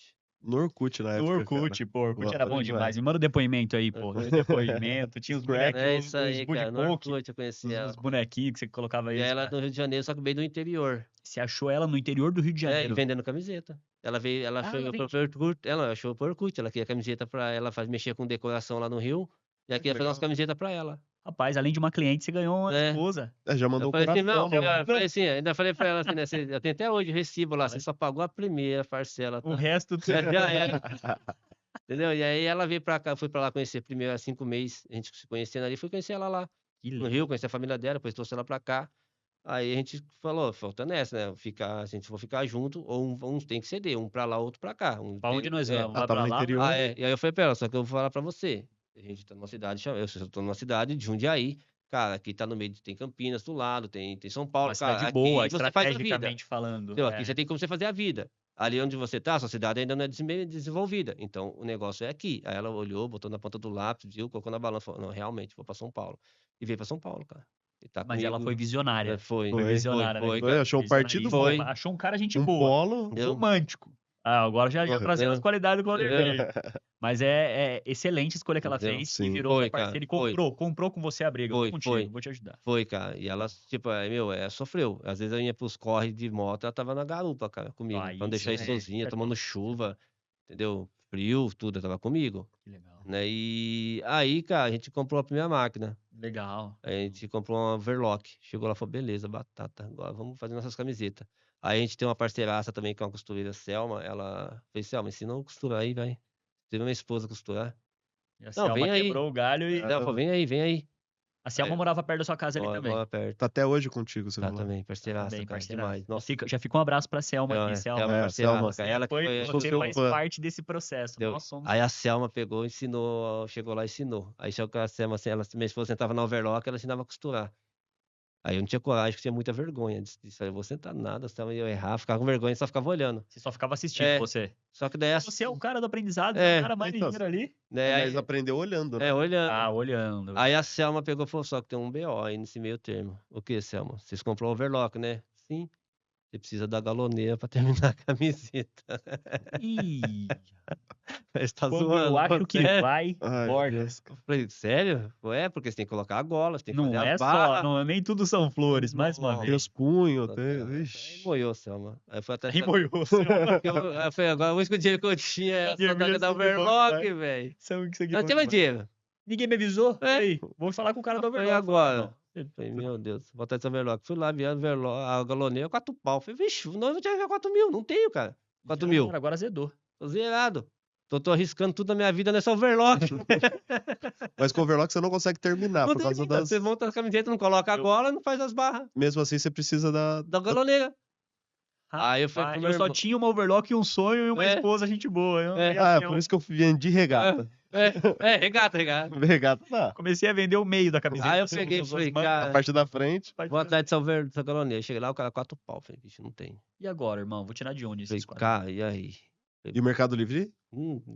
No Orkut na No época, cara. Orkut, pô, Orkut era Bora bom demais. demais. Me manda o depoimento aí, pô. Orkut. Depoimento, tinha os Scrap. bonequinhos, É isso os aí, cara, no Budipok, Orkut eu conheci os ela. bonequinhos que você colocava E eles ela pra... do Rio de Janeiro, só que veio do interior. Você achou ela no interior do Rio de E Janeiro. vendendo camiseta. Ela veio, ela Ah, foi ela pro vendia. Orkut, ela achou por Orkut, ela queria camiseta pra ela, mexer com decoração lá no Rio, e aqui Que ia fazer umas legal. camisetas pra ela. Rapaz, além de uma cliente, você ganhou uma É. esposa. Já Eu mandou o falei assim, não, coração, eu mano. falei assim, ainda falei pra ela assim, né? Eu tenho até hoje o recibo lá, você só pagou a primeira parcela, O tá? resto... Já era. Entendeu? E aí ela veio pra cá, fui pra lá conhecer primeiro há 5 meses, a gente se conhecendo ali, fui conhecer ela lá Que no legal. Rio, conhecer a família dela, depois trouxe ela pra cá. Aí a gente falou, falta nessa, né? A gente for ficar junto, ou um tem que ceder, um pra lá, outro pra cá. Pra onde nós vamos? Vai tava pra no lá? interior. E aí eu falei pra ela, só que eu vou falar pra você. A gente tá numa cidade, eu tô numa cidade de Jundiaí. Cara, aqui tá no meio, tem Campinas do lado, tem São Paulo. Uma Cara, cidade boa, aqui você faz a vida. estrategicamente falando. Entendeu? Aqui você tem como você fazer a vida. Ali onde você tá, sua cidade ainda não é desenvolvida. Então, o negócio é aqui. Aí ela olhou, botou na ponta do lápis, viu, colocou na balança, falou, não, realmente, vou pra São Paulo. E veio pra São Paulo, cara. E tá Mas ela foi comigo. visionária. Foi, Foi, visionária, né? foi, Foi, cara. achou um partido bom. Foi. Achou um cara gente Um boa. polo. Entendeu? Romântico. Ah, agora já Porra, trazendo as qualidades do Claudemir. É. Mas é excelente a escolha que ela Entendeu? fez Sim. e virou Foi, sua parceira cara, e comprou com você a briga. Eu Foi, tô contigo, foi. vou te ajudar. Foi, cara. E ela, tipo, sofreu. Às vezes eu ia pros corre de moto, ela tava na garupa, cara, comigo. Aí Pra não deixar sim, ir sozinha, é tomando chuva, entendeu? frio, tudo, tava comigo, Que legal. né? E aí, cara, a gente comprou a primeira máquina. Legal. A gente comprou uma Overlock. Chegou lá e falou, beleza, batata, agora vamos fazer nossas camisetas. Aí a gente tem uma parceiraça também, que é uma costureira, Selma. Ela fez, Selma, ensina a costurar aí, vai. Teve minha esposa costurar. E a Não, Selma vem aí. quebrou o galho e... Ela falou, vem aí, vem aí. A Selma Aí, morava perto da sua casa ali Mora também. mora perto. Tá até hoje contigo, você Tá falou. também, parceiraça, Também, cara, parceiraça. demais. Nossa, Já fica um abraço pra Selma aqui, Selma, Selma. Selma, É, parceiraça, Selma. cara. Ela que foi... sou Você seu faz fã. parte desse processo. Entendeu? Nós somos... Aí a Selma pegou, ensinou, chegou lá e ensinou. Aí só que a Selma, assim, minha esposa sentava na overlock, ela ensinava a costurar. Aí eu não tinha coragem, porque tinha muita vergonha. Disse, eu vou sentar nada, Selma ia errar, ficava com vergonha, só ficava olhando. Você só ficava assistindo, É. você. Só que daí, Você é o cara do aprendizado, você é É, o cara mais então, ligeiro ali. né, Mas aí, aprendeu olhando, né? olhando. Ah, olhando. Aí a Selma pegou e falou, só que tem um BO aí nesse meio termo. O que, Selma? Vocês comprou o overlock, né? Sim. Você precisa da galoneira pra terminar a camiseta. Ih, Você tá quando zoando. eu acho que sério? vai, Ai, meu borda. Deus. Eu falei, sério? É, porque você tem que colocar a gola, você tem que fazer Não as é só, barras. não, nem tudo são flores, mais uma Nossa. Tem os vez. punhos, tem. Aí Ixi. moiou, Selma. Aí foi até... Aí moiou, Selma. Aí eu falei, agora o único dinheiro que eu tinha era Dinheiro só da mesmo, overlock, velho. Selma, que isso aqui Não bom tinha mais demais. dinheiro. Ninguém me avisou? É. Ei, vou falar com o cara do Eu falei, overlock. agora? Não. Falei, meu Deus, vou botar esse overlock. Fui lá, vi a overlock, a galoneira, 4 pau. Falei, vixe, não, eu tinha 4 mil, não tenho, cara. 4 Já mil. era, agora azedou. Tô zerado. Tô arriscando tudo na minha vida nessa overlock. Mas com overlock você não consegue terminar, Não por causa termina. das... Você monta a camiseta, não coloca a gola, não faz as barras Mesmo assim, você precisa da galoneira. Aí eu falei Rapaz, pro meu eu só irmão- tinha uma overlock e um sonho e uma É. esposa gente boa. Eu É. ia Ah, assim, por isso que eu vendi regata. regata. Regata, tá. comecei a vender o meio da camiseta. Aí eu assim, peguei e com as falei, mangas. A cara, parte da frente. vou atrás dessa galoneira. Cheguei lá, o cara 4 pau. Falei, bicho, não tem. E agora, irmão? Vou tirar de onde Falei, esses quatro? cara, e aí? E o Mercado Livre?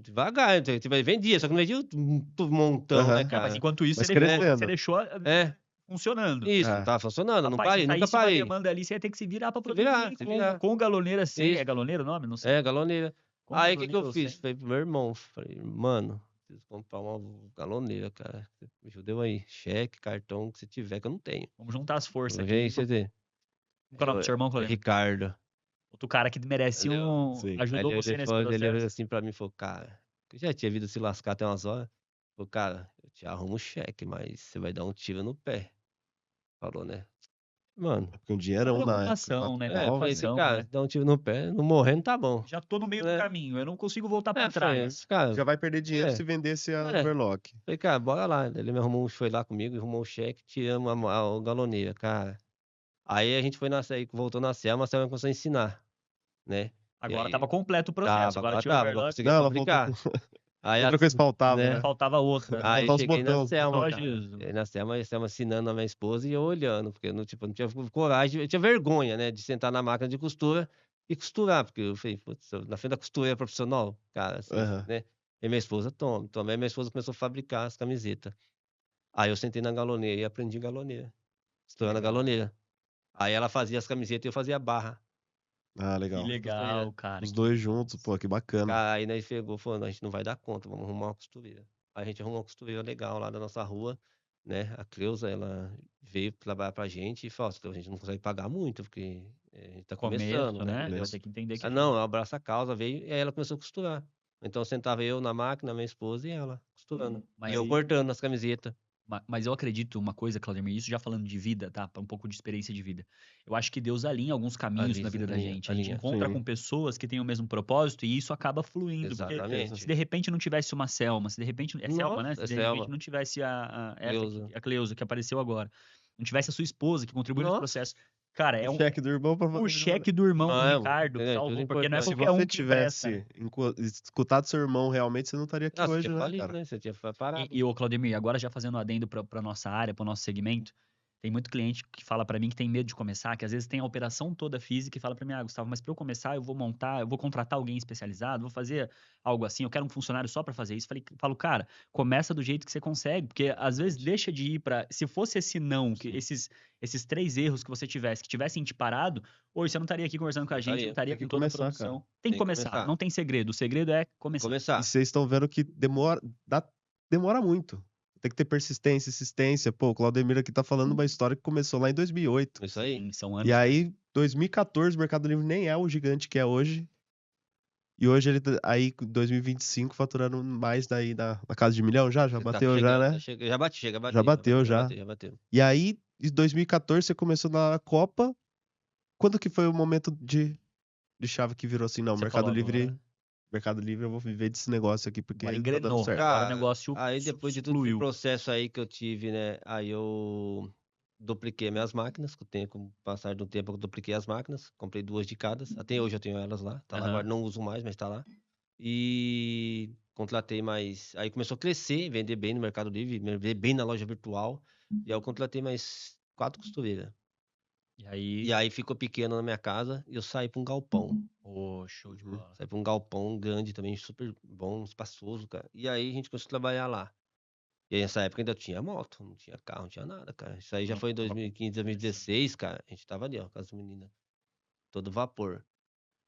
Devagar, vendia, só que não vendia um montão, Aham. né, Não, cara? mas enquanto isso, Mas você deixou, crescendo. você deixou É, funcionando. isso, É. tava funcionando, não Rapaz, parei, se nunca saísse uma parei. demanda ali, você ia ter que se virar pra Se produzir virar, se virar. com galoneira sem. Isso. É galoneira o nome? Não sei. É, galoneira. Com Aí o que galoneira eu ou fiz? sem. Falei pro meu irmão, falei, mano, preciso comprar uma galoneira, cara. Me ajudeu aí, cheque, cartão, que você tiver, que eu não tenho. Vamos juntar as forças Vem aí, aqui. você vê. Qual é o nome do seu irmão, Claudio? Ricardo. Outro cara que merece um... Sim. Ajudou Aí você nesse ele olhou processo. assim pra mim e falou, cara, eu já tinha vindo se lascar até umas horas. Falou, cara, eu te arrumo um cheque, mas você vai dar um tiro no pé. Falou, né? Mano, Porque um dinheirão na Preocupação, né? eu Quatro pau, falei assim, Preocupação, cara, né? se dar um tiro no pé, não morrendo tá bom. Já tô no meio do É. caminho, eu não consigo voltar pra Falei, trás. cara, Já vai perder dinheiro É. se vendesse a É. overlock. falei, cara, bora lá. Ele me arrumou, foi lá comigo, arrumou o cheque, tiramos a galoneira, cara. Aí a gente foi voltou na Selma, a Selma começou a ensinar, né? Agora aí- tava completo o processo. Agora tinha o agora overlock, consegui Não, ela fabricar. Aí Outra coisa faltava, né? né? faltava outra. Aí Botar os cheguei na botões, Selma, Só cara. Jesus. Aí na Selma ensinando a minha esposa e eu olhando, porque eu não, tipo, não tinha coragem, eu tinha vergonha, né, de sentar na máquina de costura e costurar, porque eu falei, putz, na frente da costureira profissional, cara, assim, Aham. né? E minha esposa toma. Aí minha esposa começou a fabricar as camisetas. Aí eu sentei na galoneira e aprendi galoneira, costurando a galoneira. Aí ela fazia as camisetas e eu fazia a barra. Ah, Que legal. legal, cara. Os dois juntos, pô, que bacana. Cara, aí nós pegou, falou, "Não, a gente não vai dar conta, vamos arrumar uma costureira." Aí a gente arrumou uma costureira legal lá da nossa rua, né? A Cleusa, ela veio trabalhar pra gente e falou, "Ó, a gente não consegue pagar muito, porque a gente tá começando, Começo, né? né? Entendeu?" Vai ter que entender que... Ah, não, ela abraça a causa, veio e aí ela começou a costurar. Então sentava eu na máquina, minha esposa e ela costurando. Mas E eu aí- cortando as camisetas. Mas eu acredito uma coisa, Claudemir, isso já falando de vida, tá? Um pouco de experiência de vida. Eu acho que Deus alinha alguns caminhos na vida da gente. A gente Alinha, encontra sim. com pessoas que têm o mesmo propósito e isso acaba fluindo. Porque Exatamente. se de repente não tivesse uma Selma, se de repente... É Selma, né? Nossa, Se é de repente Selma. não tivesse Cleusa. a Cleusa, que apareceu agora. Não tivesse a sua esposa, que contribuiu nesse Nossa. processo. Cara, é O cheque do irmão pra o cheque do irmão do Ah, Ricardo, que é, salvou, tudo porque não é importante. Se qualquer um você que empresta. tivesse escutado seu irmão realmente, você não estaria aqui Ah, você hoje, tinha né, falido, cara? né? Você tinha parado. E o Claudemir, agora já fazendo um adendo para nossa área, para o nosso segmento, tem muito cliente que fala para mim que tem medo de começar, que às vezes tem a operação toda física e fala para mim, Gustavo, mas para eu começar eu vou montar, eu vou contratar alguém especializado, vou fazer algo assim, eu quero um funcionário só para fazer isso. Falo, cara, começa do jeito que você consegue, porque às vezes deixa de ir para, se fosse esse não, que esses 3 erros que você tivesse, que tivessem te parado, hoje você não estaria aqui conversando com a gente, não estaria Tem que com toda a começar, produção. cara. Tem que começar, não tem segredo, o segredo é começar. Começar. E vocês estão vendo que demora muito. Tem que ter persistência, insistência. Pô, o Claudemir aqui tá falando uma história que começou lá em 2008. Isso aí. Sim, são anos. E aí, 2014, o Mercado Livre nem é o gigante que é hoje. E hoje ele aí, em 2025, faturando mais daí na casa de 1 milhão já? Já Tá bateu já, chegando, né? já bati, chega a Já bater, bateu, já já. bateu, já bateu. E aí, em 2014, você começou na Copa. Quando que foi o momento de chave que virou assim, não, Você falou Mercado Livre, eu vou viver desse negócio aqui porque agora tá dando engrenou. certo. Agora o Cara, negócio aí depois de todo esse fluiu. processo aí que eu tive, né? Aí eu dupliquei minhas máquinas, com o passar do tempo eu dupliquei as máquinas, comprei 2 de cada. Até hoje eu tenho elas lá, tá lá Aham. agora, não uso mais, mas tá lá. E contratei mais. Aí começou a crescer, vender bem no Mercado Livre, vender bem na loja virtual. E aí eu contratei mais 4 costureiras. E aí, E aí ficou pequeno na minha casa e eu saí pra um galpão. show de Uhum. bola. Saí pra um galpão grande também, super bom, espaçoso, cara. E aí a gente começou a trabalhar lá. E aí nessa época ainda tinha moto, não tinha carro, não tinha nada, cara. Isso aí já foi em 2015, 2016, cara. A gente tava ali, ó, com as meninas. Todo vapor.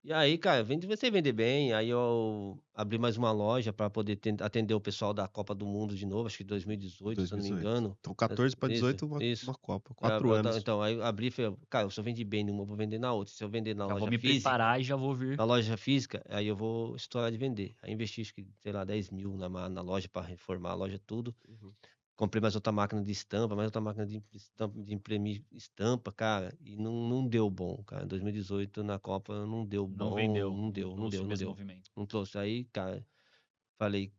E aí, cara, comecei a vender bem. Aí eu abri mais uma loja para poder atender o pessoal da Copa do Mundo de novo, acho que 2018, se eu não me 2018. engano. Então, 14 para Isso, 18, isso. uma Copa. 4 anos. Então, aí eu abri e falei, cara, se eu vender bem numa, eu vou vender na outra. Se eu vender na Já vou loja me física, preparar e já vou vir. aí eu vou estourar de vender. Aí investi, acho que, sei lá, 10 mil na loja para reformar a loja tudo. Uhum. Comprei mais outra máquina de estampa, mais outra máquina de imprimir estampa, cara, e não deu bom, cara. Em 2018, na Copa, não deu Não bom, vendeu. não deu, não trouxe deu, o não mesmo deu. movimento. Não trouxe. Aí, cara, falei,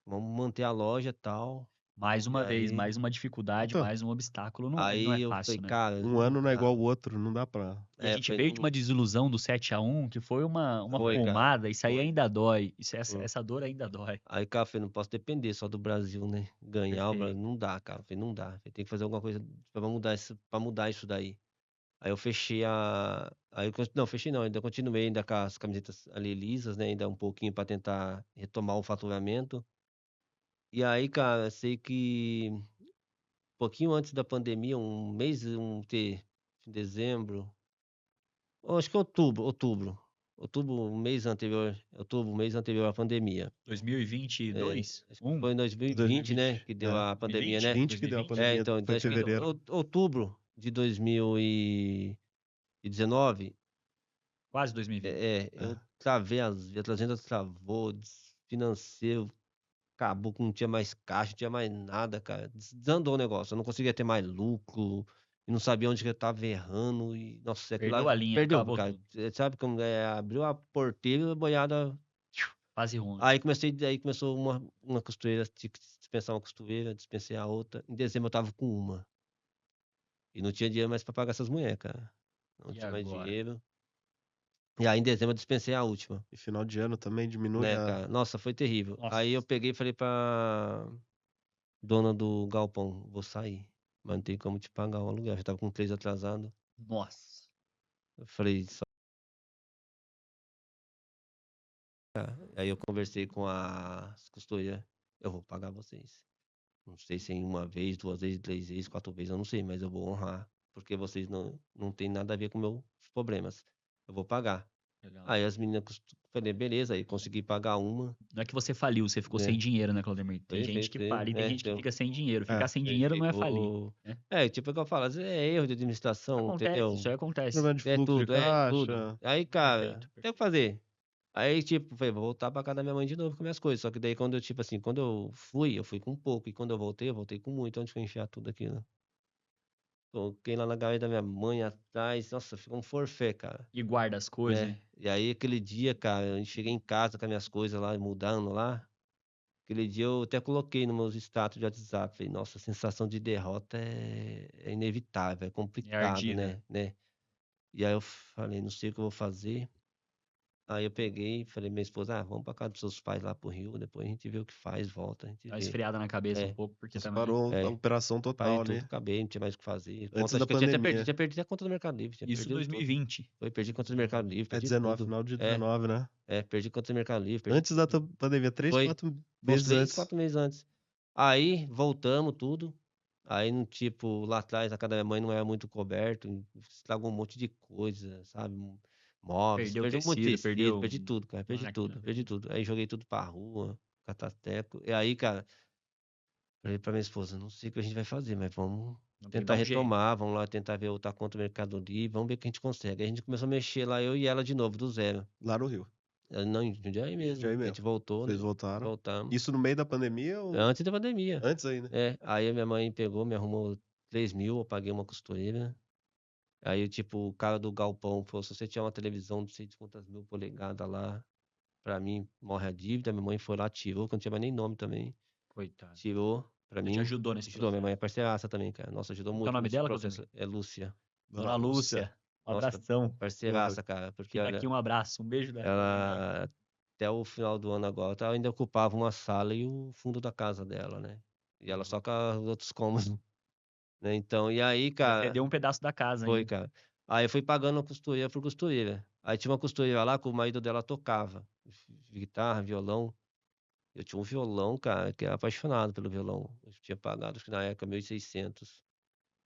vamos manter a loja e tal. Mais E uma vez, aí, mais uma dificuldade, Então, mais um obstáculo. Não é aí eu falei, fácil, né? cara, um ano não é igual tá. ao outro, não dá pra. E a gente Falei, veio de uma desilusão do 7-1, que foi uma foi, cara, pomada. Isso aí foi. ainda dói. Foi. Essa dor ainda dói. Aí, cara, eu falei, não posso depender só do Brasil, né? Ganhar, Perfeito. não dá, cara. Eu falei, não dá. Tem que fazer alguma coisa pra mudar isso daí. Aí eu fechei a. Não, fechei não, ainda continuei ainda com as camisetas ali lisas, né? Ainda um pouquinho para tentar retomar o faturamento. E aí, cara, sei que um pouquinho antes da pandemia, um mês, dezembro, ou acho que outubro. Um mês anterior, outubro, um mês anterior à pandemia. 2022? Acho que foi em 2020, 2020. né? Que deu a pandemia, 2020? né? 20 que deu a 2020? pandemia, Então foi em acho que fevereiro. outubro de 2019. Quase 2020. Eu É. travei as vendas travou, financeiro acabou que não tinha mais caixa, não tinha mais nada, cara. Desandou o negócio, eu não conseguia ter mais lucro, e não sabia onde que eu tava errando, e nossa, aquilo Perdeu lá a linha, perdeu, acabou cara. tudo. Sabe como abriu a porteira e a boiada. Fase ruim. Aí começou uma costureira, tinha que dispensar uma costureira, dispensei a outra. Em dezembro eu tava com uma. E não tinha dinheiro mais pra pagar essas mulheres, cara. Não E tinha mais agora? dinheiro. E aí em dezembro eu dispensei a última. E final de ano também diminui Né, a. cara? Nossa, foi terrível. Nossa. Aí eu peguei e falei pra dona do galpão, vou sair. Mas não tem como te pagar o aluguel. Já tava com 3 atrasado. Nossa. Eu falei, só. Aí eu conversei com as costureiras. Eu vou pagar vocês. Não sei se em uma vez, 2 vezes, 3 vezes, 4 vezes, eu não sei, mas eu vou honrar. Porque vocês não tem nada a ver com meus problemas. Eu vou pagar. Legal. Aí as meninas, falei, beleza, aí consegui pagar uma. Não é que você faliu, você ficou sem Né? dinheiro, né, Claudemir? Tem gente que fala e tem gente que Deu. fica sem dinheiro. É, Ficar sem Aí dinheiro não é falir, ficou. né? Tipo o que eu falo, às vezes é erro de administração, Acontece, isso entendeu? aí acontece. problema de fluxo de Tudo. caixa. Aí, cara, Perfeito, tem o que perfeito. fazer. Aí, tipo, falei, vou voltar pra casa da minha mãe de novo com minhas coisas. Só que daí, quando eu, tipo assim, quando eu fui com pouco. E quando eu voltei com muito. Onde foi enfiar tudo aquilo? Coloquei lá na gaveta da minha mãe atrás. Nossa, ficou um forfé, cara. E guarda as coisas, Né? hein? E aí, aquele dia, cara, eu cheguei em casa com as minhas coisas lá, mudando lá. Aquele dia eu até coloquei nos meus status de WhatsApp. Falei, nossa, a sensação de derrota é inevitável, é É complicado, ardida. né? E aí eu falei, não sei o que eu vou fazer. Aí eu peguei e falei, minha esposa, vamos pra casa dos seus pais lá pro Rio, depois a gente vê o que faz, volta, a gente Dá uma vê. esfriada na cabeça um É, pouco, porque Você também. parou a é, operação parei total tudo, ali. acabei, não tinha mais o que fazer. Antes Conta, da acho que eu tinha até pandemia. tinha perdido a conta do Mercado Livre, tinha Isso em perdido tudo. 2020. Perdi conta do Mercado Livre, É perdi 19, tudo. final de É, 19, né? perdi conta do Mercado Livre, perdi Antes da tudo. pandemia, 3, Foi 4 uns meses 3, antes. 4 meses antes. Aí, voltamos tudo. Aí, no tipo, lá atrás, a casa da minha mãe não era muito coberto, estragou um monte de coisa, sabe? Móveis, Perdeu perdi um monte de tecido, tecido, perdeu perdi tudo, cara, máquina, perdi perdeu. tudo. Aí, joguei tudo pra rua, catateco. E aí, cara, falei pra minha esposa, não sei o que a gente vai fazer, mas vamos Não tem que tentar dar um jeito. retomar, vamos lá tentar ver outra conta do Mercado Livre, vamos ver o que a gente consegue. Aí a gente começou a mexer lá, eu e ela de novo, do zero. Lá no Rio. Não, em Jundiaí mesmo. Jundiaí A mesmo. gente voltou, né? Vocês voltaram. Voltamos. Isso no meio da pandemia ou Antes da pandemia. antes ainda? Aí a minha mãe pegou, me arrumou 3.000, eu paguei uma costureira. Aí, tipo, o cara do galpão falou, se você tiver uma televisão de sei de quantas 1000 polegadas lá, pra mim, morre a dívida. Minha mãe foi lá, tirou, que não tinha mais nem nome também. Coitado. Tirou pra Ela mim. te ajudou nesse Ajudou, minha processo. mãe é parceiraça também, cara. Nossa, ajudou Como que é o muito nome nesse dela, processo. É Lúcia. Dona Lúcia. Um Nossa, abração. parceiraça, cara. Porque, Fica olha, aqui um abraço, um beijo da ela, até o final do ano agora, ela ainda ocupava uma sala e o fundo da casa dela, né? E ela só com os outros cômodos, né? Então, e aí, cara, Cedeu um pedaço da casa foi, ainda. cara. Aí eu fui pagando costureira por costureira. Aí tinha uma costureira lá que o marido dela tocava guitarra, violão. Eu tinha um violão, cara, que era apaixonado pelo violão. Eu tinha pagado, acho que na época, 1.600.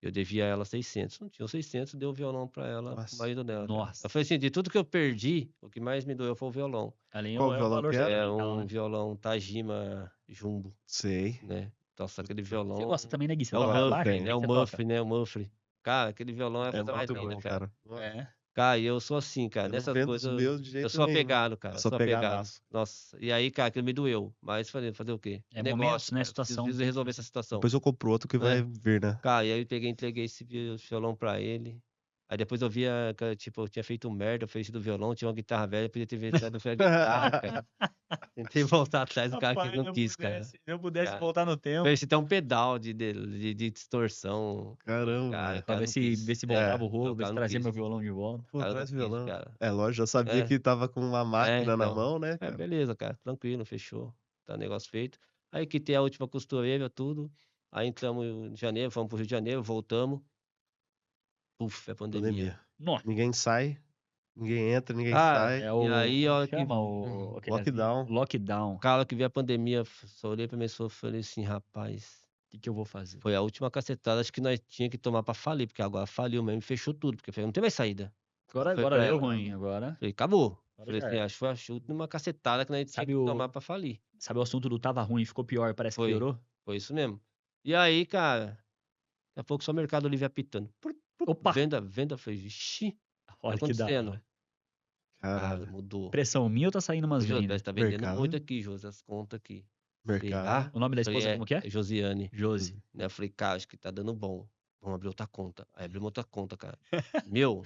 Eu devia a ela 600. Não tinha os 600, deu o violão pra ela, pro Nossa. marido dela. cara. Nossa. Eu falei assim, de tudo que eu perdi, o que mais me doeu foi o violão. Além Qual é o violão valor que era? É sentimental, um né? violão Tajima Jumbo, Sei. né? Nossa, aquele Você violão... gosta também, né, Gui? Você É o toca baixo? Muffley, O que é o você toca? Muffley, né? O Muffley. Cara, aquele violão é a É coisa mais muito linda, bom, cara. cara. É. Cara, e eu sou assim, cara. Eu não Nessas vendo os coisas, meus de eu jeito sou nenhum. apegado, cara. Eu sou Sou apegado. apegadaço. Nossa, e aí, cara, aquilo me doeu. Mas fazer o quê? É Negócio, momentos, né, cara. situação. Preciso resolver essa situação. Depois eu compro outro que vai É. vir, né? Cara, e aí eu peguei e entreguei esse violão pra ele. Aí depois eu via, que, tipo, eu tinha feito merda, oferecido o violão, tinha uma guitarra velha, eu podia ter vendido a guitarra, cara. Tentei voltar atrás, o cara que não quis, cara. Se eu pudesse Cara, voltar no tempo. Esse tem um pedal de distorção. Caramba, Cara, velho. o Pra cara ver não se, quis. ver se voltava o O rolo, ver cara se não trazia quis. meu violão de volta. Pô, Cara, traz não quis, violão. cara. É, lógico, já sabia É. que tava com uma máquina na Então. mão, né, cara? Beleza, cara. Tranquilo, fechou. Tá negócio feito. Aí quitei a última costureira, tudo. Aí entramos em janeiro, fomos pro Rio de Janeiro, voltamos. Puf, é pandemia. Pandemia. Nossa. Ninguém sai, ninguém entra, ninguém Cara, sai. É E o. aí, Como ó, que chama o. aquele Lockdown. assim? Lockdown. cara que veio a pandemia, só olhei pra pessoa e falei assim, rapaz, O que eu vou fazer? foi a última cacetada, acho que nós tinha que tomar pra falir, porque agora faliu mesmo, fechou tudo, porque não tem mais saída. Agora, Foi agora pra deu ela. ruim. Agora. Falei, acabou. Agora Falei já assim, era. acho que foi a última cacetada que nós tinha Sabe que o- tomar pra falir. Sabe o assunto do tava ruim, ficou pior, parece que Foi. piorou? Foi isso mesmo. E aí, cara, daqui a pouco só o Mercado Livre apitando. Opa! Venda, falei, vixi, Olha que da acontecendo? hora. Cara, Caralho. mudou. Pressão minha ou tá saindo umas Jô, vendas? tá vendendo Mercado. muito aqui, José, as contas aqui. Falei, Mercado. O nome da Falei, esposa como que é? Josiane. Josi. Né? Eu falei, cara, acho que tá dando bom. Vamos abrir outra conta. Aí abrimos outra conta, cara. Meu,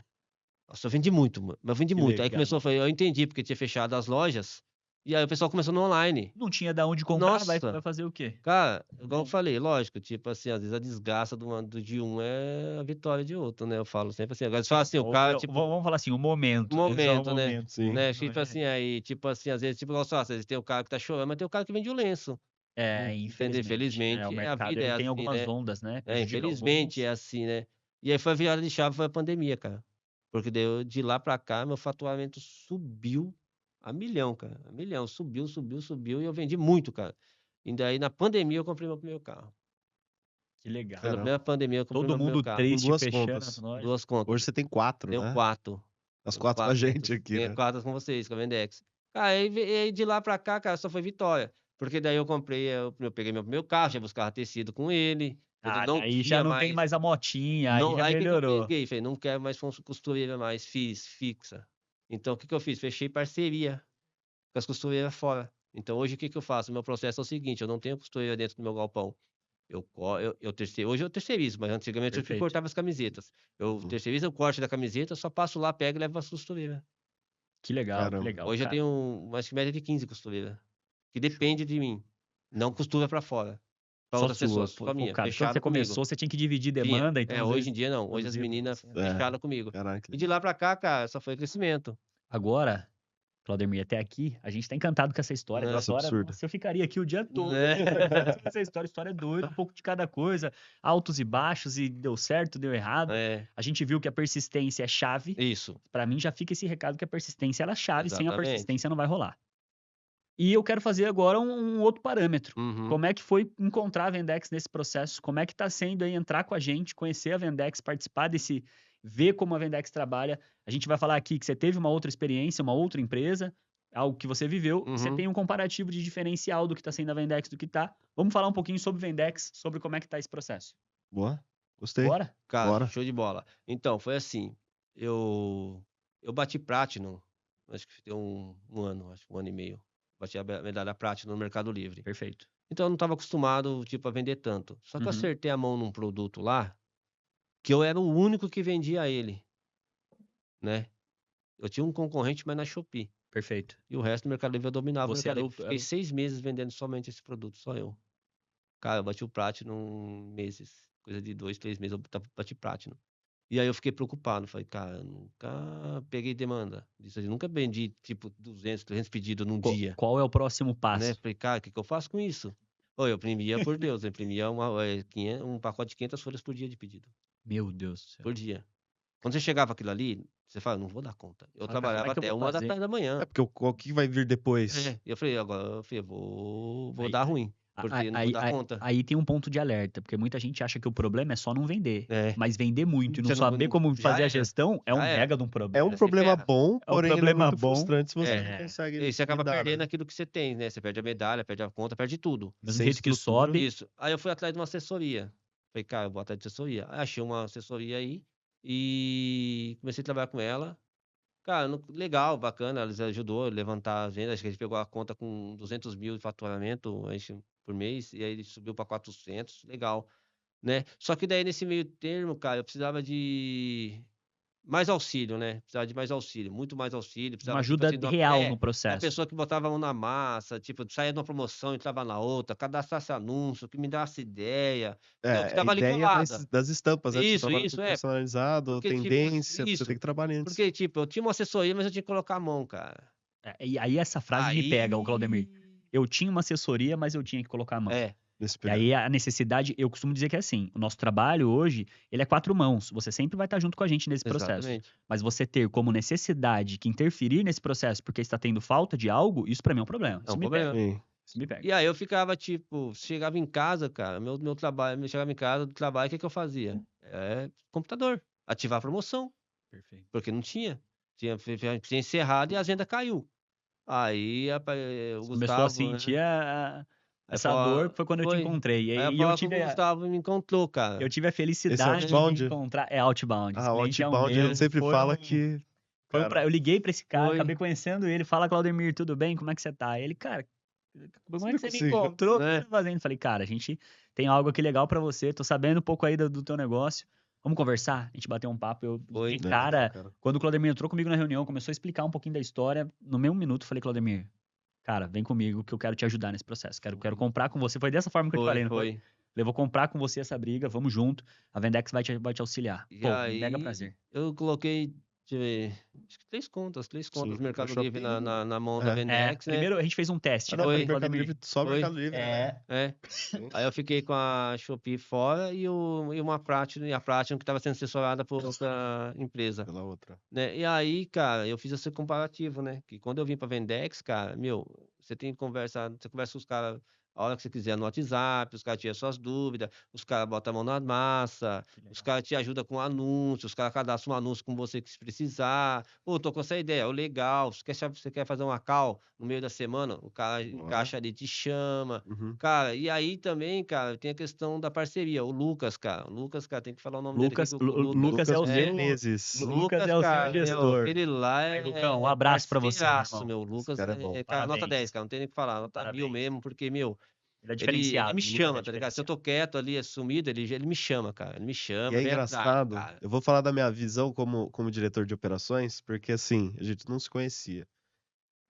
nossa, eu vendi muito, mano. Mas eu vendi Que muito. Aí legal. começou, eu entendi, porque tinha fechado as lojas. E aí o pessoal começou no online. Não tinha da onde comprar, vai Nossa. fazer o quê? Cara, igual eu falei, lógico, tipo assim, às vezes a desgraça de um é a vitória de outro, né? Eu falo sempre assim. Agora você fala assim, o cara, tipo, Vamos falar assim, o momento. momento, Esse é o né? momento. Sim. né? Tipo assim, aí, tipo assim, às vezes, tipo, igual só, às vezes tem o cara que tá chorando, mas tem o cara que vende o lenço. É, Entendeu? infelizmente. Infelizmente, o a mercado vida ele é tem assim, algumas né? ondas, né? É, Prejudica infelizmente alguns. é assim, né? E aí foi a virada de chave, foi a pandemia, cara. Porque daí de lá pra cá, meu faturamento subiu a milhão, cara. A milhão. Subiu. E eu vendi muito, cara. E daí na pandemia eu comprei meu primeiro carro. Que legal. Foi na Caramba. primeira pandemia eu comprei Todo meu primeiro mundo carro. triste, duas fechando contas. as lojas. 2 contas. Hoje você tem 4, Tenho né? 4. As Tenho 4 com a 4 gente contas. aqui, Tenho né? 4 com vocês, com a Vendex. Cara, aí de lá pra cá, cara, só foi vitória. Porque daí eu comprei, eu peguei meu primeiro carro, já buscava tecido com ele. Ah, Não aí já tinha não tem mais a motinha, aí Não, já aí o que que eu melhorou. peguei? Falei, não quero mais costureira mais, fiz fixa. Então o que que eu fiz? Fechei parceria com as costureiras fora. Então hoje o que que eu faço? Meu processo é o seguinte, eu não tenho costureira dentro do meu galpão. Hoje eu terceirizo, mas antigamente eu que Perfeito. cortava as camisetas. Eu Uhum. terceirizo o corte da camiseta, só passo lá, pego e levo as costureiras. Que legal, Caramba. que legal. Hoje eu cara. tenho mais que média de 15 costureiras. Que depende de mim. Não costura pra fora. Pra Só outras sua, pessoas. Só pô, minha. cara, quando Fechada você comigo. começou, você tinha que dividir Tinha. demanda, então às Hoje vezes em dia não. Hoje as produzia meninas pra você. fechadas comigo. Caraca. E de lá pra cá, cara, só foi crescimento. Agora, Claudemir, até aqui, a gente tá encantado com essa história. É. Essa Nossa, história, absurdo. nossa, eu ficaria aqui o dia todo. É. Essa história é doida, um pouco de cada coisa, altos e baixos, e deu certo, deu errado. É, A gente viu que a persistência é chave. isso. Pra mim já fica esse recado que a persistência ela é chave, sem a Exatamente. persistência não vai rolar. E eu quero fazer agora um outro parâmetro. Uhum. Como é que foi encontrar a Vendex nesse processo? Como é que tá sendo aí entrar com a gente, conhecer a Vendex, participar desse, ver como a Vendex trabalha? A gente vai falar aqui que você teve uma outra experiência, uma outra empresa, algo que você viveu, você Uhum. tem um comparativo de diferencial do que tá sendo a Vendex do que tá. Vamos falar um pouquinho sobre Vendex, sobre como é que tá esse processo. Boa. Gostei. Bora? Cara, Bora. show de bola. Então, foi assim. Eu bati Platinum acho que deu um ano, acho que 1 ano e meio. Bati a medalha Platinum no Mercado Livre. Perfeito. Então eu não estava acostumado, tipo, a vender tanto. Só que eu Uhum. acertei a mão num produto lá, que eu era o único que vendia ele, né. Eu tinha um concorrente, mas na Shopee. Perfeito. E o resto do Mercado Livre eu dominava o Você Mercado era Livre. Fiquei 6 meses vendendo somente esse produto, só eu. Cara, eu bati o Platinum meses, coisa de 2, 3 meses eu bati Platinum. E aí eu fiquei preocupado, falei: "Cara, eu nunca peguei demanda disso aí, nunca vendi tipo 200, 300 pedidos num dia", Qual é o próximo né. passo? Falei: "Cara, o que que eu faço com isso?". Ô, eu imprimia por Deus, eu imprimia um pacote de 500 folhas por dia de pedido, Meu Deus do céu. por dia. Quando você chegava aquilo ali, você fala: "Não vou dar conta". Eu Fala, "Cara, como trabalhava é que eu até vou 1h fazer?" da manhã. É porque o que vai vir depois? É, eu falei: "Agora", eu falei: "Vou Aí dar ruim, a porque eu não vou aí dar aí conta". aí tem um ponto de alerta, porque muita gente acha que o problema é só não vender, É, mas vender muito e não você saber como já fazer a era, gestão é um já era. mega de um É problema. um Se problema ferra. bom, É um porém ele é problema muito bom, frustrante se você não É. consegue E aí você acaba lidar, perdendo né? aquilo que você tem, né, você perde a medalha, perde a conta, perde tudo. do mesmo Sem jeito que estrutura. sobe. Isso. Aí eu fui atrás de uma assessoria. Falei: "Cara, eu vou atrás de assessoria". Aí achei uma assessoria aí, e comecei a trabalhar com ela. Cara, legal, bacana, ela ajudou a levantar as vendas, acho que a gente pegou a conta com 200.000 de faturamento, a gente por mês, e aí ele subiu para 400, legal, né. Só que daí nesse meio termo, cara, eu precisava de mais auxílio, né, precisava de mais auxílio, muito mais auxílio, Uma precisava, tipo ajuda assim, de uma real no uma processo. pessoa que botava a mão na massa, tipo, saía de uma promoção, entrava na outra, cadastrasse anúncio, que me desse ideia, entendeu, que É, a estava ali ideia colada. das estampas, né, que você trabalha com Isso, é. personalizado, Porque, tipo tendência, você tem isso. que trabalhar antes. Porque, tipo, eu tinha uma assessoria, mas eu tinha que colocar a mão, cara. E aí essa frase me pega, ô Claudemir. Aí Eu tinha uma assessoria, mas eu tinha que colocar a mão. é, Nesse E período. aí a necessidade, eu costumo dizer que é assim, o nosso trabalho hoje, ele é 4 mãos, você sempre vai estar junto com a gente nesse processo. exatamente. Mas você ter como necessidade que interferir nesse processo porque está tendo falta de algo, isso pra mim é um problema. É Isso um me pega, problema. Sim. isso me pega. E aí eu ficava, tipo, chegava em casa, cara, meu trabalho, eu chegava em casa do trabalho, o que que eu fazia? Computador, ativar a promoção, Perfeito. porque não tinha. Tinha encerrado e a agenda caiu. Aí o Você começou a Gustavo, sentir né, aí eu essa dor, falava foi quando eu te foi. encontrei. Aí eu E eu falava que o tive Gustavo me encontrou, eu cara. tive a Esse felicidade de outbound? reencontrar outbound, esse Ah, o cliente é o outbound a gente mesmo, sempre fala que, cara, eu liguei pra esse cara, Foi, acabei conhecendo ele, "Fala Claudemir, tudo bem? Como é que você tá?" Ele: "Cara, como é que você me conseguiu, encontrou? O que você né. tá fazendo?" Falei: "Cara, a gente tem algo aqui legal pra você, tô sabendo um pouco aí do teu negócio, vamos conversar?" A gente bateu um papo, eu de Foi. é legal, cara, cara. quando o Claudemir entrou comigo na reunião, começou a explicar um pouquinho da história, no mesmo minuto eu falei: "Claudemir, cara, vem comigo que eu quero te ajudar nesse processo, quero comprar com você", foi dessa forma que eu te falei, não foi? Foi. Falei: "Vou comprar com você essa briga, vamos junto, a Vendex vai te auxiliar." E Pô, mega aí, prazer. eu coloquei, deixa eu ver, acho que 3 contas Sim, do no Mercado Livre Shopee, na mão da é. Vendex, né. Primeiro a gente fez um teste, Ah, né, não, eu foi falei: no Mercado "Claudemir, Livre, só Foi. Mercado Livre, né? É. Sim. Aí eu fiquei com a Shopee fora e uma Platinum, e a Platinum que estava sendo assessorada por outra empresa, Pela outra. né. E aí, cara, eu fiz esse comparativo, né, que quando eu vim pra Vendex, cara, meu, você conversa com os caras a hora que você quiser no WhatsApp, os caras tiram suas dúvidas, os caras botam a mão na massa, que os legal." caras te ajudam com anúncios, os caras cadastram um anúncio com você que se precisar. "Pô, tô com essa ideia, ô legal, você quer fazer uma call no meio da semana?", o cara Bora. encaixa ali, te chama. Uhum. Cara, e aí também, cara, tem a questão da parceria, o Lucas, cara. O Lucas, cara, tem que falar o nome dele aqui, Lucas que Lu o Lucas. Lucas é o seu Menezes. Lucas é o seu Cara, meu, gestor. aquele lá Aí, Lucão, um é abraço pra você, meu parceiraço, irmão. meu. O Esse Lucas cara é bom. cara, nota Parabéns. 10, cara, não tem nem o que falar, nota 1000 Parabéns. mesmo, porque, meu, Ele é ele me diferenciado, o Lucas é chama, tá ligado? Se eu diferenciado. tô quieto ali, sumido, ele me chama, cara. Ele me E chama, é vem atrás, engraçado, cara. eu vou falar da minha visão como diretor de operações, porque assim, a gente não se conhecia.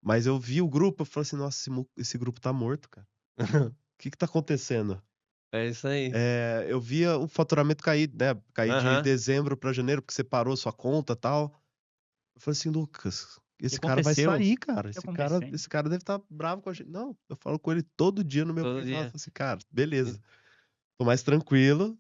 Mas eu vi o grupo, eu falei assim: "Nossa, esse grupo tá morto, cara. O que que tá acontecendo?" É isso aí. Eu via o faturamento cair, né, cair de Aham. dezembro pra janeiro, porque você parou sua conta, tal. Eu falei assim: "Lucas, O que esse cara vai aconteceu? O sair, cara. que tá acontecendo? Esse cara deve estar bravo com a gente". Não, eu falo com ele todo dia no meu Todo privado. Eu dia. falo assim: "Cara, En beleza, tô mais tranquilo,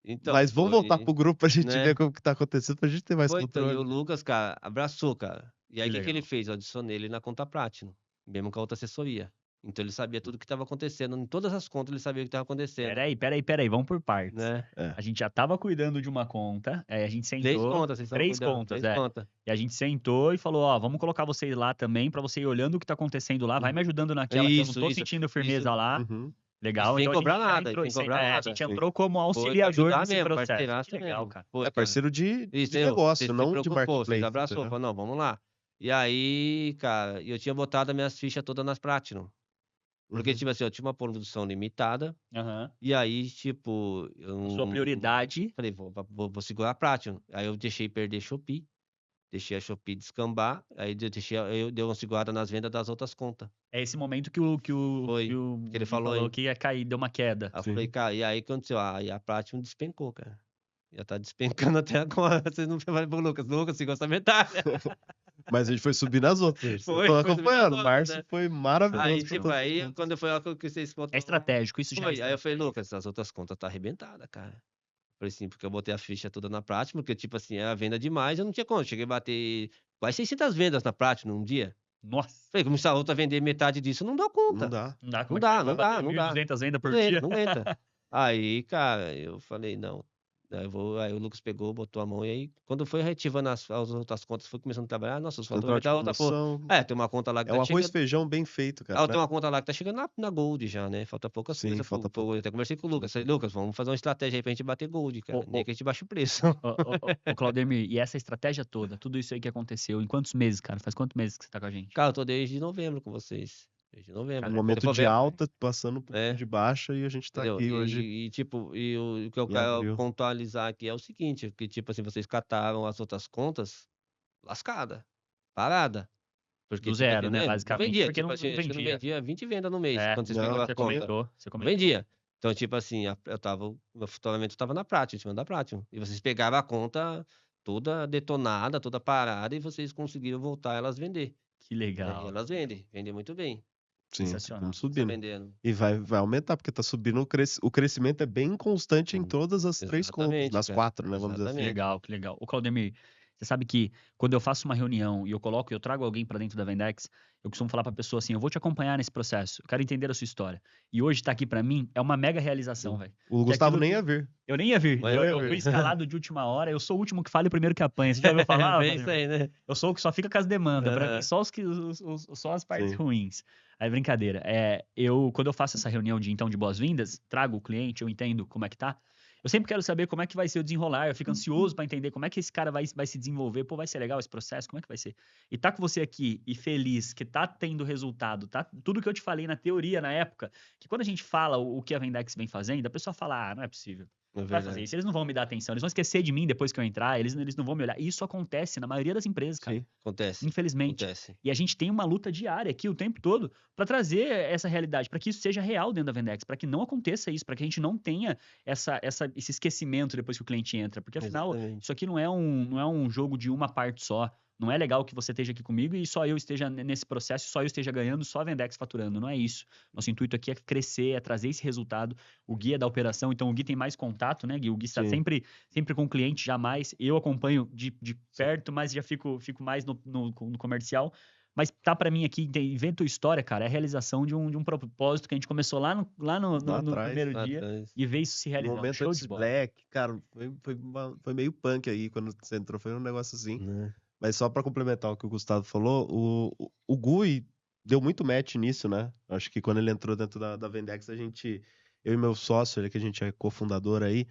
então, mas vamos voltar pro grupo pra gente ver né. como que tá acontecendo, pra gente ter mais Foi, então, e o controle". Lucas, cara, abraçou, cara. E aí Que o que que ele legal. fez? Eu adicionei ele na conta Platinum, mesmo com a outra assessoria. Então ele sabia tudo o que estava acontecendo, em todas as contas ele sabia o que estava acontecendo, Espera aí, vamos por partes. né. É. A gente já estava cuidando de uma conta, aí a gente 3 sentou contas vocês estavam 3 cuidando, contas, 3 contas. e a gente sentou e falou: "Ó, vamos colocar vocês lá também pra você ir olhando o que tá acontecendo lá, vai me Uhum. ajudando naquela que eu não tô Isso, sentindo isso. firmeza lá." Uhum. E Legal, sem então a gente cobrar já nada, e entrou sem cobrar a nada. gente Sim. entrou como Foi pra auxiliador ajudar nesse mesmo, processo. Que parceiraço legal, mesmo. cara. Foi, É cara. parceiro de Isso, negócio, você não de preocupou, vocês marketplace, abraçou, entendeu? falou: "Não, vamos lá". E aí, cara, eu tinha botado as minhas fichas todas nas Platinum. Porque, Uhum. tipo assim, eu tinha uma produção limitada, Aham. e aí, tipo, A sua prioridade. falei, vou segurar a Platinum. Aí eu deixei perder Shopee, deixei a Shopee descambar, aí eu dei uma segurada nas vendas das outras contas. É esse momento que o Que ele Gui falou falou aí. que ia cair, deu uma queda. Aí eu Sim. falei, cara, e aí o que aconteceu? Aí a Platinum despencou, cara. Já tá despencando até agora. Vocês não falam pro Lucas, segura essa metade. Mas a gente foi subir nas outras. Eu Foi, tô foi subir nas acompanhando. outras, Março né? foi Aí, maravilhoso pra tipo, todas as aí, contas. quando foi a hora que vocês É botaram. estratégico, isso já é Foi. Aí eu falei, estratégico. Lucas, as outras contas tá arrebentada, cara. Falei assim, porque eu botei a ficha toda na Platinum, porque, tipo assim, era venda demais, eu não tinha como. Cheguei a bater quase 600 vendas na Platinum num dia. Nossa, Falei, começar a outra a vender metade disso, não dá Não conta. dá. não dá, Não como é que dá, vai não bater dá, não dá. 1.200 vendas por Não aguenta, dia? não aguenta. Aí, cara, eu falei, não. Aí o Lucas pegou, botou a mão, e aí, quando foi reativando as outras contas, foi começando a trabalhar, nossa, os Central faturamento de da outra cor. promoção. Tem uma conta lá que É um tá arroz e chegando. feijão bem feito, cara. Tem uma conta lá que tá chegando na Gold já, né? Falta poucas Sim, coisas. falta pouco. Eu até conversei com o Lucas. Falei, Lucas, vamos fazer uma estratégia aí pra gente bater Gold, cara. Ô, Nem ô, que a gente baixe o preço. ô, Claudemir, e essa estratégia toda, tudo isso aí que aconteceu, em quantos meses, cara? Faz quantos meses que você tá com a gente? Cara, eu tô desde novembro com vocês. Desde Um novembro. Cara, Se momento for de ver, alta, passando um pouquinho é, de baixa e a gente tá entendeu? aqui hoje Tipo, o que eu em quero abril. pontualizar aqui é o seguinte, que tipo assim, vocês cataram as outras contas lascada, parada. Porque, do tipo zero, assim, né? né? Não Basicamente, vendia, porque tipo não, assim, não acho que eu não vendia. vendia 20 vendas no mês, É, quando vocês Não, pegaram a você conta. comentou, você Não comentou. vendia. Então, tipo assim, o meu faturamento estava na Platinum, em cima da Platinum. E vocês pegaram a conta toda detonada, toda parada, e vocês conseguiram voltar elas vender. Que Né? E legal, elas vendem muito bem. Sim, sensacional. vamos Tá subindo. vendendo. E vai aumentar, porque tá subindo o crescimento é bem constante em todas as 3 contas, Exatamente, nas cara. 4, né, vamos dizer Que assim. Exatamente. legal, que legal. Ô, Claudemir, você sabe que quando eu faço uma reunião e eu trago alguém para dentro da Vendex, eu costumo falar pra pessoa assim, eu vou te acompanhar nesse processo, eu quero entender a sua história. E hoje tá aqui pra mim é uma mega realização, Sim. velho. O Que Gustavo aquilo nem que- ia vir. Eu nem ia vir, Mas eu fui escalado de última hora, eu sou o último que fala e o primeiro que apanha. Você já ouviu falar, É isso Claudemir? aí, né? Eu sou o que só fica com as demandas, pra mim Aham. só, só as partes Sim. ruins. Aí brincadeira, quando eu faço essa reunião de boas-vindas, trago o cliente, eu entendo como é que tá, eu sempre quero saber como é que vai ser o desenrolar, eu fico ansioso pra entender como é que esse cara vai se desenvolver, pô, vai ser legal esse processo, como é que vai ser? E tá com você aqui e feliz, que tá tendo resultado, tá? Tudo que eu te falei na teoria na época, que quando a gente fala o que a Vendex vem fazendo, a pessoa fala, não é possível. É Vai fazer verdade. isso, eles não vão me dar atenção, eles vão esquecer de mim depois que eu entrar, eles não vão me olhar. Isso acontece na maioria das empresas, cara. Sim. Acontece. Infelizmente. Acontece. E a gente tem uma luta diária aqui o tempo todo para trazer essa realidade, para que isso seja real dentro da Vendex, para que não aconteça isso, para que a gente não tenha esse esquecimento depois que o cliente entra. Porque afinal, Exatamente. isso aqui não é um jogo de uma parte só. Não é legal que você esteja aqui comigo e só eu esteja nesse processo, só eu esteja ganhando, só a Vendex faturando. Não é isso. Nosso intuito aqui é crescer, é trazer esse resultado. O Gui é da operação, então o Gui tem mais contato, né, Gui? O Gui está Sim. sempre com o cliente, jamais. Eu acompanho de perto, mas já fico mais no comercial. Mas tá pra mim aqui, invento história, cara, é a realização de um propósito que a gente começou lá no atrás, primeiro Lá dia atrás. e ver isso se No realizando. momento Show antes de bola. Black, cara, foi meio punk aí quando você entrou, foi um negócio assim. Né? Mas só pra complementar o que o Gustavo falou, o Gui deu muito match nisso, né? Acho que quando ele entrou dentro da Vendex, eu e meu sócio, ele que a gente é cofundador aí,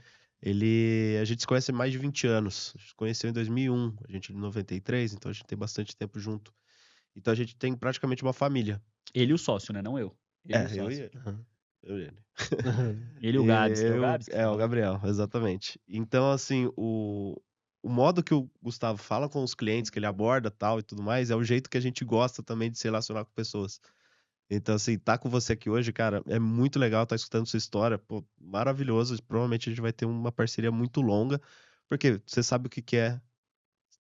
a gente se conhece há mais de 20 anos. A gente se conheceu em 2001, a gente é de 93, então a gente tem bastante tempo junto. Então a gente tem praticamente uma família. Ele e o sócio, né? Não eu. Ele e o Eu e sócio. ele. Eu e ele. Ele e o Gabs. É o Gabs que O fala. Gabriel, exatamente. Então, assim, o modo que o Gustavo fala com os clientes, que ele aborda tal e tudo mais, é o jeito que a gente gosta também de se relacionar com pessoas. Então, assim, tá com você aqui hoje, cara, é muito legal estar escutando sua história, pô, maravilhoso. Provavelmente a gente vai ter uma parceria muito longa, porque você sabe o que que é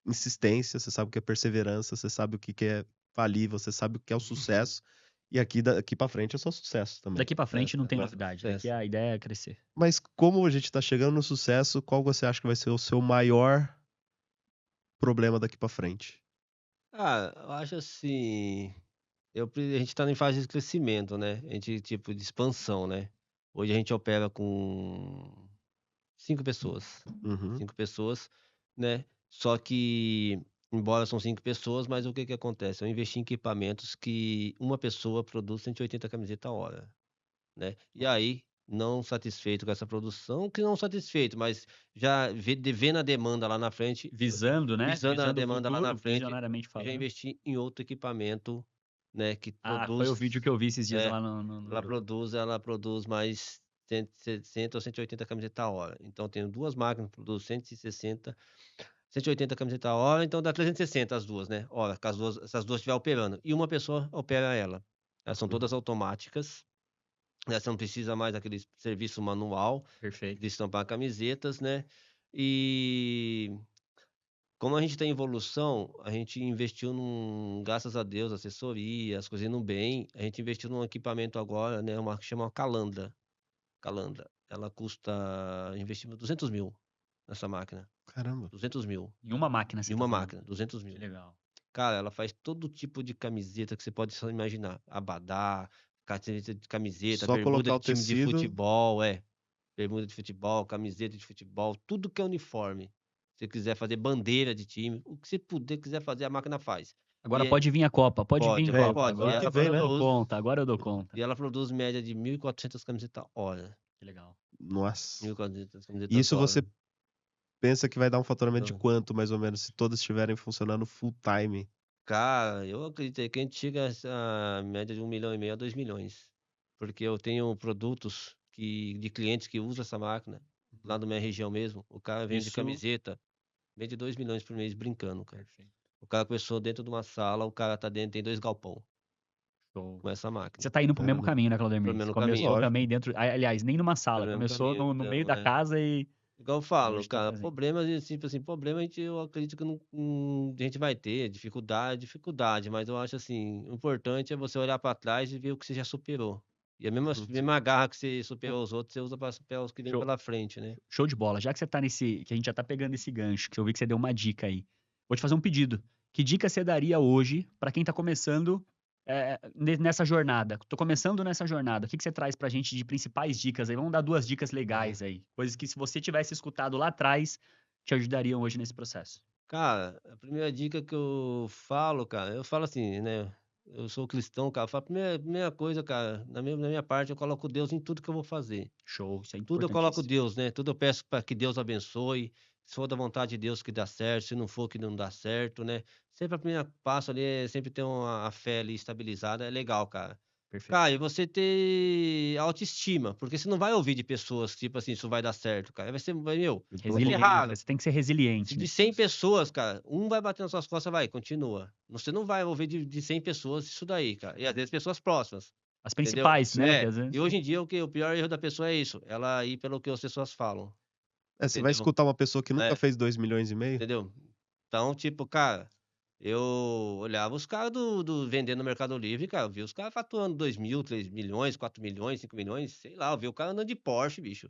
insistência, você sabe o que é perseverança, você sabe o que que é falir, você sabe o que é o sucesso. E daqui pra frente é só sucesso também. Daqui pra frente não tem É, novidade. sucesso. Daqui a ideia é crescer. Mas como a gente tá chegando no sucesso, qual você acha que vai ser o seu maior problema daqui pra frente? Eu acho assim. A gente tá em fase de crescimento, né? A gente, tipo, de expansão, né? Hoje a gente opera com 5 pessoas. Uhum. 5 pessoas, né? Só que, embora são 5 pessoas, mas o que que acontece? Eu investi em equipamentos que uma pessoa produz 180 camisetas a hora, né? E aí, não satisfeito com essa produção, que não satisfeito, mas já vendo a demanda lá na frente, Visando, né? visando a Visando o demanda lá na futuro, frente, visionariamente eu já falando. investi em outro equipamento, né, que Ah, foi o vídeo que eu vi esses dias é, lá no grupo. ela produz mais 160 ou 180 camisetas a hora. Então, eu tenho duas máquinas que produzem 160, 180 camisetas a hora, então dá 360 as duas, né? Hora, que se as duas estiver operando. E uma pessoa opera ela. Elas são todas automáticas, né? Você não precisa mais daquele serviço manual Perfeito. de estampar camisetas, né? E como a gente tem evolução, a gente investiu graças a Deus, assessoria, as coisas indo bem, a gente investiu num equipamento agora, né? Uma que chama Calandra. Calandra. Ela custa, investimos 200 mil nessa máquina. Caramba. 200 mil. Em uma máquina você Em tá uma falando. máquina, 200 Que mil. legal. Cara, ela faz todo tipo de camiseta que você pode só imaginar. Abadá, camiseta, Só bermuda colocar de o time de tecido. futebol, bermuda de futebol, camiseta de futebol, tudo que é uniforme. Se você quiser fazer bandeira de time, o que você quiser fazer, a máquina faz. Agora E pode vir a Copa, pode vir a pode, Copa. pode. E Agora, ela agora eu dou produz, conta, agora eu dou conta. e ela produz média de 1.400 camisetas hora. Que legal. Nossa. 1.400 camisetas Isso hora. você pensa que vai dar um faturamento de Então, quanto, mais ou menos, se todas estiverem funcionando full time? cara, eu acredito que a gente chega a essa média de 1,5 milhão a 2 milhões. Porque eu tenho produtos de clientes que usam essa máquina, lá na minha região mesmo. O cara vende Isso. camiseta, vende 2 milhões por mês brincando, cara. Perfeito. O cara começou dentro de uma sala, o cara tá dentro, tem 2 galpão Show. com essa máquina. Você tá indo pro mesmo Caramba. caminho, né, Claudemir? Pro Você mesmo começou caminho. também dentro. Aliás, nem numa sala. Pelo mesmo Começou caminho, no meio então, da casa e igual eu falo, hoje tá cara, fazendo. problemas, tipo assim, problema eu acredito que a gente vai ter, dificuldade, mas eu acho assim, o importante é você olhar para trás e ver o que você já superou. E a Uhum. mesma garra que você superou os outros, você usa para superar os que vem Show. pela frente, né? Show de bola. Já que você tá que a gente já tá pegando esse gancho, que eu vi que você deu uma dica aí. Vou te fazer um pedido. Que dica você daria hoje pra quem tá começando nessa jornada? Tô começando nessa jornada. O que você traz pra gente de principais dicas aí? Vamos dar 2 dicas legais aí. Coisas que se você tivesse escutado lá atrás, te ajudariam hoje nesse processo. Cara, a primeira dica que eu falo, cara, eu falo assim, né? Eu sou cristão, cara. Eu falo, primeira coisa, cara, na minha parte, eu coloco Deus em tudo que eu vou fazer. Show, isso é Tudo eu coloco importantíssimo. Deus, né? Tudo eu peço para que Deus abençoe. Se for da vontade de Deus que dá certo, se não for que não dá certo, né? Sempre a primeira passo ali é sempre ter a fé ali estabilizada, é legal, cara. Perfeito. Cara, e você ter autoestima, porque você não vai ouvir de pessoas, tipo assim, isso vai dar certo, cara. Vai ser, meu, Resiliente, errado. você tem que ser resiliente De nesse 100 processo. pessoas, cara, um vai bater nas suas costas, vai, continua. Você não vai ouvir de 100 pessoas isso daí, cara. E às vezes pessoas próximas. As Entendeu? principais, né? Que às E vezes... hoje em dia o pior erro da pessoa é isso, ela ir pelo que as pessoas falam, Você vai entendeu? escutar uma pessoa que nunca É, fez 2,5 milhões? entendeu? Então, tipo, cara, eu olhava os caras do vendendo no Mercado Livre, cara, eu vi os caras faturando 2 mil, 3 milhões, 4 milhões, 5 milhões, sei lá, eu vi o cara andando de Porsche, bicho.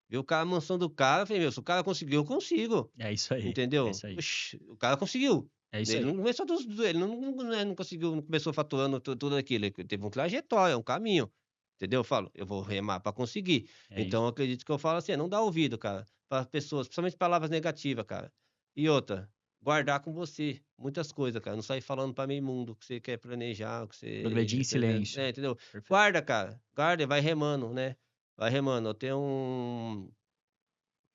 Vi o cara, a mansão do cara, eu falei, meu, se o cara conseguiu, eu consigo, É isso aí. É entendeu? isso aí. Oxi, o cara conseguiu. É isso Ele aí. não começou ele não conseguiu, não começou faturando tudo aquilo, ele teve uma trajetória, um caminho, entendeu? Eu falo, eu vou remar para conseguir. É Então, isso. eu acredito que eu falo assim, não dá ouvido, cara, para pessoas, principalmente palavras negativas, cara. E outra, guardar com você muitas coisas, cara. Não sair falando para meio mundo o que você quer planejar, o que Progredir em você. silêncio. Entendeu? Perfeito. Guarda, cara. Guarda e vai remando, né? Vai remando. Eu tenho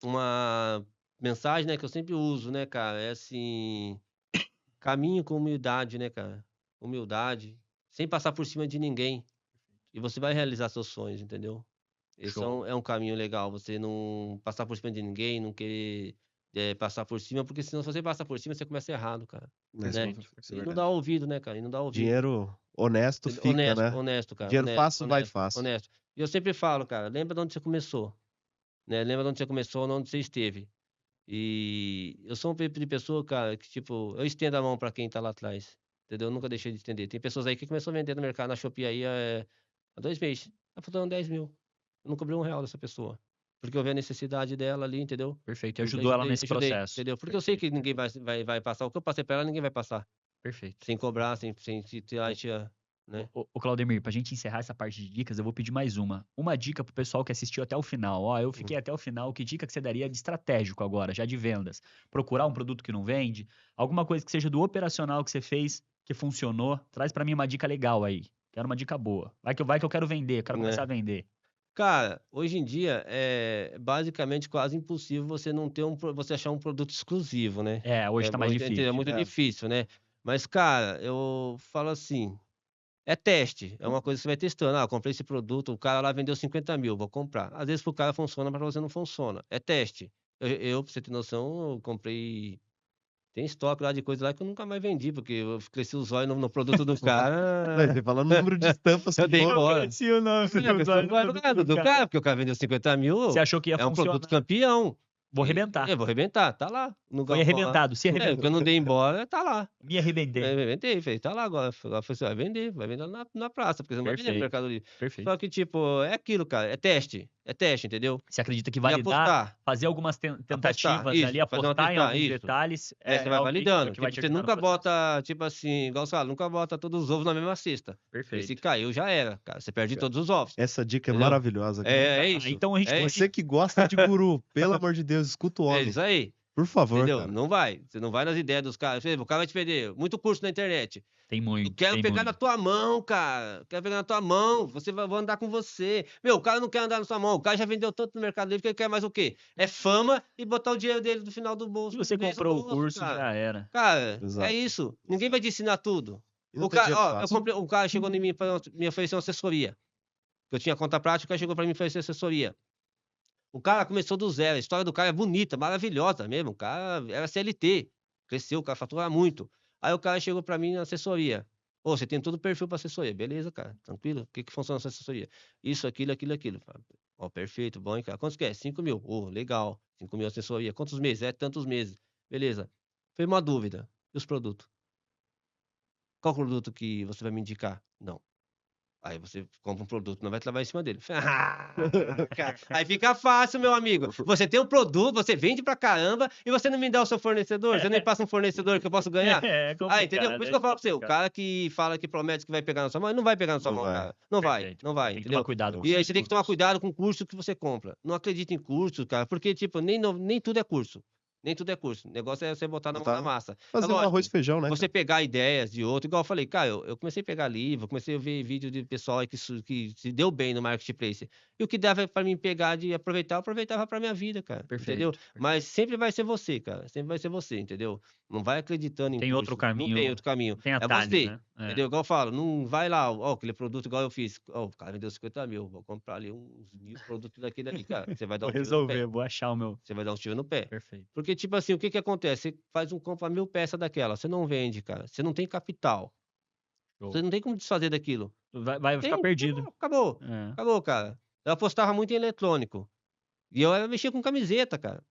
uma mensagem, né, que eu sempre uso, né, cara? É assim. Caminho com humildade, né, cara? Humildade. Sem passar por cima de ninguém. E você vai realizar seus sonhos, entendeu? Esse Show. é um caminho legal. Você não passar por cima de ninguém, não querer passar por cima, porque senão se você passar por cima, você começa errado, cara. Né? Perfeito. Isso é E não verdade. dá ouvido, né, cara? E não dá ouvido. Dinheiro honesto fica, Honesto, né? honesto, cara. Dinheiro Honesto, fácil vai honesto, fácil. honesto. E eu sempre falo, cara, lembra de onde você começou, né? Lembra de onde você começou, onde você esteve. E eu sou um tipo de pessoa, cara, que tipo, eu estendo a mão pra quem tá lá atrás, entendeu? Eu nunca deixei de estender. Tem pessoas aí que começou a vender no mercado, na Shopee aí há 2 meses. Tá faltando 10 mil. Eu não cobrei R$1 dessa pessoa. Porque eu vi a necessidade dela ali, entendeu? Perfeito. E Eu ajudou ela nesse ajudei, processo. entendeu? Porque eu sei que Perfeito. ninguém vai passar. O que eu passei pra ela, ninguém vai passar. Perfeito. Sem cobrar, sem tirar, né? Ô, Claudemir, pra gente encerrar essa parte de dicas, eu vou pedir mais uma. Uma dica pro pessoal que assistiu até o final. Ó, eu fiquei até o final. Que dica que você daria de estratégico agora, já de vendas? Procurar um produto que não vende? Alguma coisa que seja do operacional que você fez, que funcionou? Traz pra mim uma dica legal aí. Quero uma dica boa. Vai que eu quero vender, quero Né? começar a vender. Cara, hoje em dia é basicamente quase impossível você não ter você achar um produto exclusivo, né? Hoje tá mais É difícil. muito É. difícil, né? Mas, cara, eu falo assim, é teste, é uma coisa que você vai testando. Ah, eu comprei esse produto, o cara lá vendeu 50 mil, vou comprar. Às vezes pro cara funciona, mas pra você não funciona. É teste. Pra você ter noção, eu comprei. Tem estoque lá de coisa lá que eu nunca mais vendi, porque eu cresci os olhos no produto do Não, cara. você fala número de estampas Eu que dei for. embora. Cresci o nome Cresci os olhos do cara, porque o cara vendeu 50 mil, Você achou que ia é um produto funcionar? campeão. Vou arrebentar. Eu vou arrebentar, tá lá. No Foi galpão lá. arrebentado, se O que arrebentou. eu não dei embora, tá lá. Me arrebentei. Arrebentei, falei, tá lá agora. Agora você vai vender na praça, porque você não vai vender no Perfeito. Mercado Livre. Perfeito. Só que, tipo, é aquilo, cara, é teste, entendeu? Você acredita que E validar, apostar. fazer algumas tentativas Isso, ali, fazer uma apostar em tenta- alguns isso. detalhes, Você vai o que validando. vai Tipo, te você ajudar no nunca processo. bota, tipo assim, igual você fala, nunca bota todos os ovos na mesma cesta. Porque se Perfeito. caiu, já era, cara. Você perde todos os ovos. Essa dica é Entendeu? maravilhosa, cara. É isso. Então a gente é Você que gosta de guru, pelo amor de Deus, escuta o É homem. isso aí. Por favor, Entendeu? cara. Não vai. Você não vai nas ideias dos caras. O cara vai te perder muito curso na internet. tem Eu muito. quero tem pegar muito. na tua mão, cara. Quero pegar na tua mão. Vou andar com você. Meu, o cara não quer andar na sua mão. O cara já vendeu tanto no Mercado Livre que ele quer mais o quê? É fama e botar o dinheiro dele no final do bolso. Se você do mês no comprou o bolso, curso, cara. já era. Cara, Exato. é isso. Ninguém vai te ensinar tudo. E não O tem cara, dinheiro ó, fácil. o cara chegou em mim pra me oferecer uma assessoria. Eu tinha conta prática, o cara chegou pra me oferecer assessoria. O cara começou do zero. A história do cara é bonita, maravilhosa mesmo. O cara era CLT. Cresceu, o cara faturava muito. Aí o cara chegou pra mim na assessoria. Ô, você tem todo o perfil pra assessoria. Beleza, cara. Tranquilo. O que que funciona essa assessoria? Isso, aquilo. Falei, ó, perfeito, bom, hein, cara. Quantos quer? 5 mil. Ô, legal. 5 mil assessoria. Quantos meses? É tantos meses. Beleza. Foi uma dúvida. E os produtos? Qual produto que você vai me indicar? Não. Aí você compra um produto, não vai trabalhar em cima dele. Cara, aí fica fácil, meu amigo. Você tem um produto, você vende pra caramba e você não me dá o seu fornecedor. Você nem passa um fornecedor que eu posso ganhar. É complicado. Entendeu? Por isso que eu falo pra você, o cara que fala que promete que vai pegar na sua mão, ele não vai pegar na sua Não mão, vai. cara. Não vai, Perfeito. não vai, Tem que entendeu? tomar cuidado com E aí isso. você tem que tomar cuidado com o curso que você compra. Não acredita em curso, cara, porque, tipo, nem tudo é curso. Nem tudo é curso. O negócio é você botar na mão Botar- da massa. Fazer um lógico, arroz e feijão, né? você pegar ideias de outro, igual eu falei, cara, eu comecei a pegar livro, comecei a ver vídeo de pessoal aí que se deu bem no marketplace. E o que dava pra mim pegar de aproveitar, eu aproveitava pra minha vida, cara. Perfeito, Entendeu? perfeito. Mas sempre vai ser você, cara. Sempre vai ser você, entendeu? Não vai acreditando em Tem outro curso. Não caminho. tem outro caminho. Tem É atalho, você. né? Entendeu? Igual eu falo, não vai lá, ó, aquele produto igual eu fiz. Ó, o cara vendeu 50 mil, vou comprar ali uns 1000 produtos daquele ali, cara. Você vai dar Vou um tiro no pé. resolver, vou achar o meu. Você vai dar um tiro no pé. Perfeito. Porque, tipo assim, o que que acontece? Você faz compra 1000 peças daquela, você não vende, cara. Você não tem capital. Show. Você não tem como desfazer daquilo. Vai ficar Tem, perdido. acabou. É. Acabou, cara. Eu apostava muito em eletrônico. E eu mexia com camiseta, cara.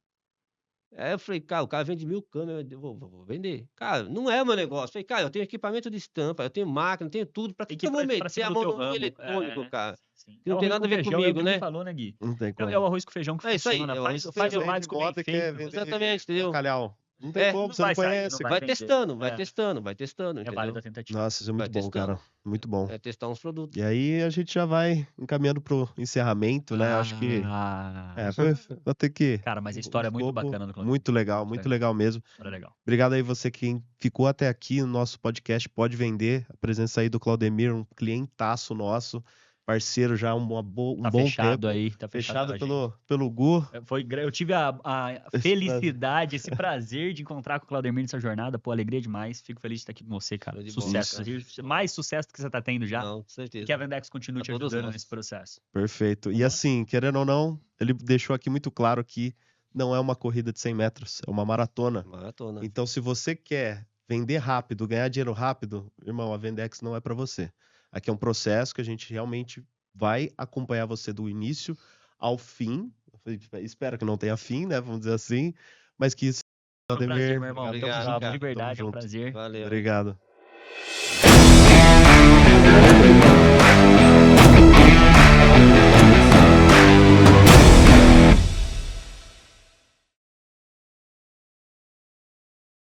Aí eu falei, cara, o cara vende 1000 câmeras, eu vou vender. Cara, não é o meu negócio. Eu falei, cara, eu tenho equipamento de estampa, eu tenho máquina, eu tenho tudo. Pra que eu vou pra meter cima a do mão teu no ramo. eletrônico, cara? Sim. Que não É o tem arroz nada a com ver feijão, é o comigo, que né? ele falou, né, Gui? Não tem É como. o arroz com feijão que É isso aí, funciona. é o Faz arroz com o feijão. básico bem Moda quer feito. vender Exatamente, entendeu? bacalhau. Não tem É, como, não você não vai sair, conhece, não cara. Vai vender. testando, vai É. testando, vai testando, É entendeu? válido a tentativa. Nossa, isso é muito Vai bom, testando. cara. Muito bom. É testar uns produtos. E aí a gente já vai encaminhando pro encerramento, né? Acho que vou ter que. Cara, mas a história é muito Ficou bacana do Claudemir. Muito legal, muito legal mesmo. História legal. Obrigado aí você quem ficou até aqui no nosso podcast Pode Vender. A presença aí do Claudemir, um clientaço nosso, parceiro já há um Tá bom fechado tempo. aí, tá Fechado fechado pelo Gu. Eu tive a felicidade, esse prazer de encontrar com o Claudemir nessa jornada. Pô, alegria demais. Fico feliz de estar aqui com você, cara. Show de bola, Sucesso. Mais sucesso do que você tá tendo já. Não, com certeza. Que a Vendex continue A te todos ajudando nós. nesse processo. Perfeito. E assim, querendo ou não, ele deixou aqui muito claro que não é uma corrida de 100 metros, é uma maratona. Maratona. Então, se você quer vender rápido, ganhar dinheiro rápido, irmão, a Vendex não é para você. Aqui é um processo que a gente realmente vai acompanhar você do início ao fim. Espero que não tenha fim, né? Vamos dizer assim. Mas que isso. É um prazer, meu irmão. Obrigado, Tamo junto, cara. de verdade, Tamo é um junto. prazer. Valeu. Obrigado.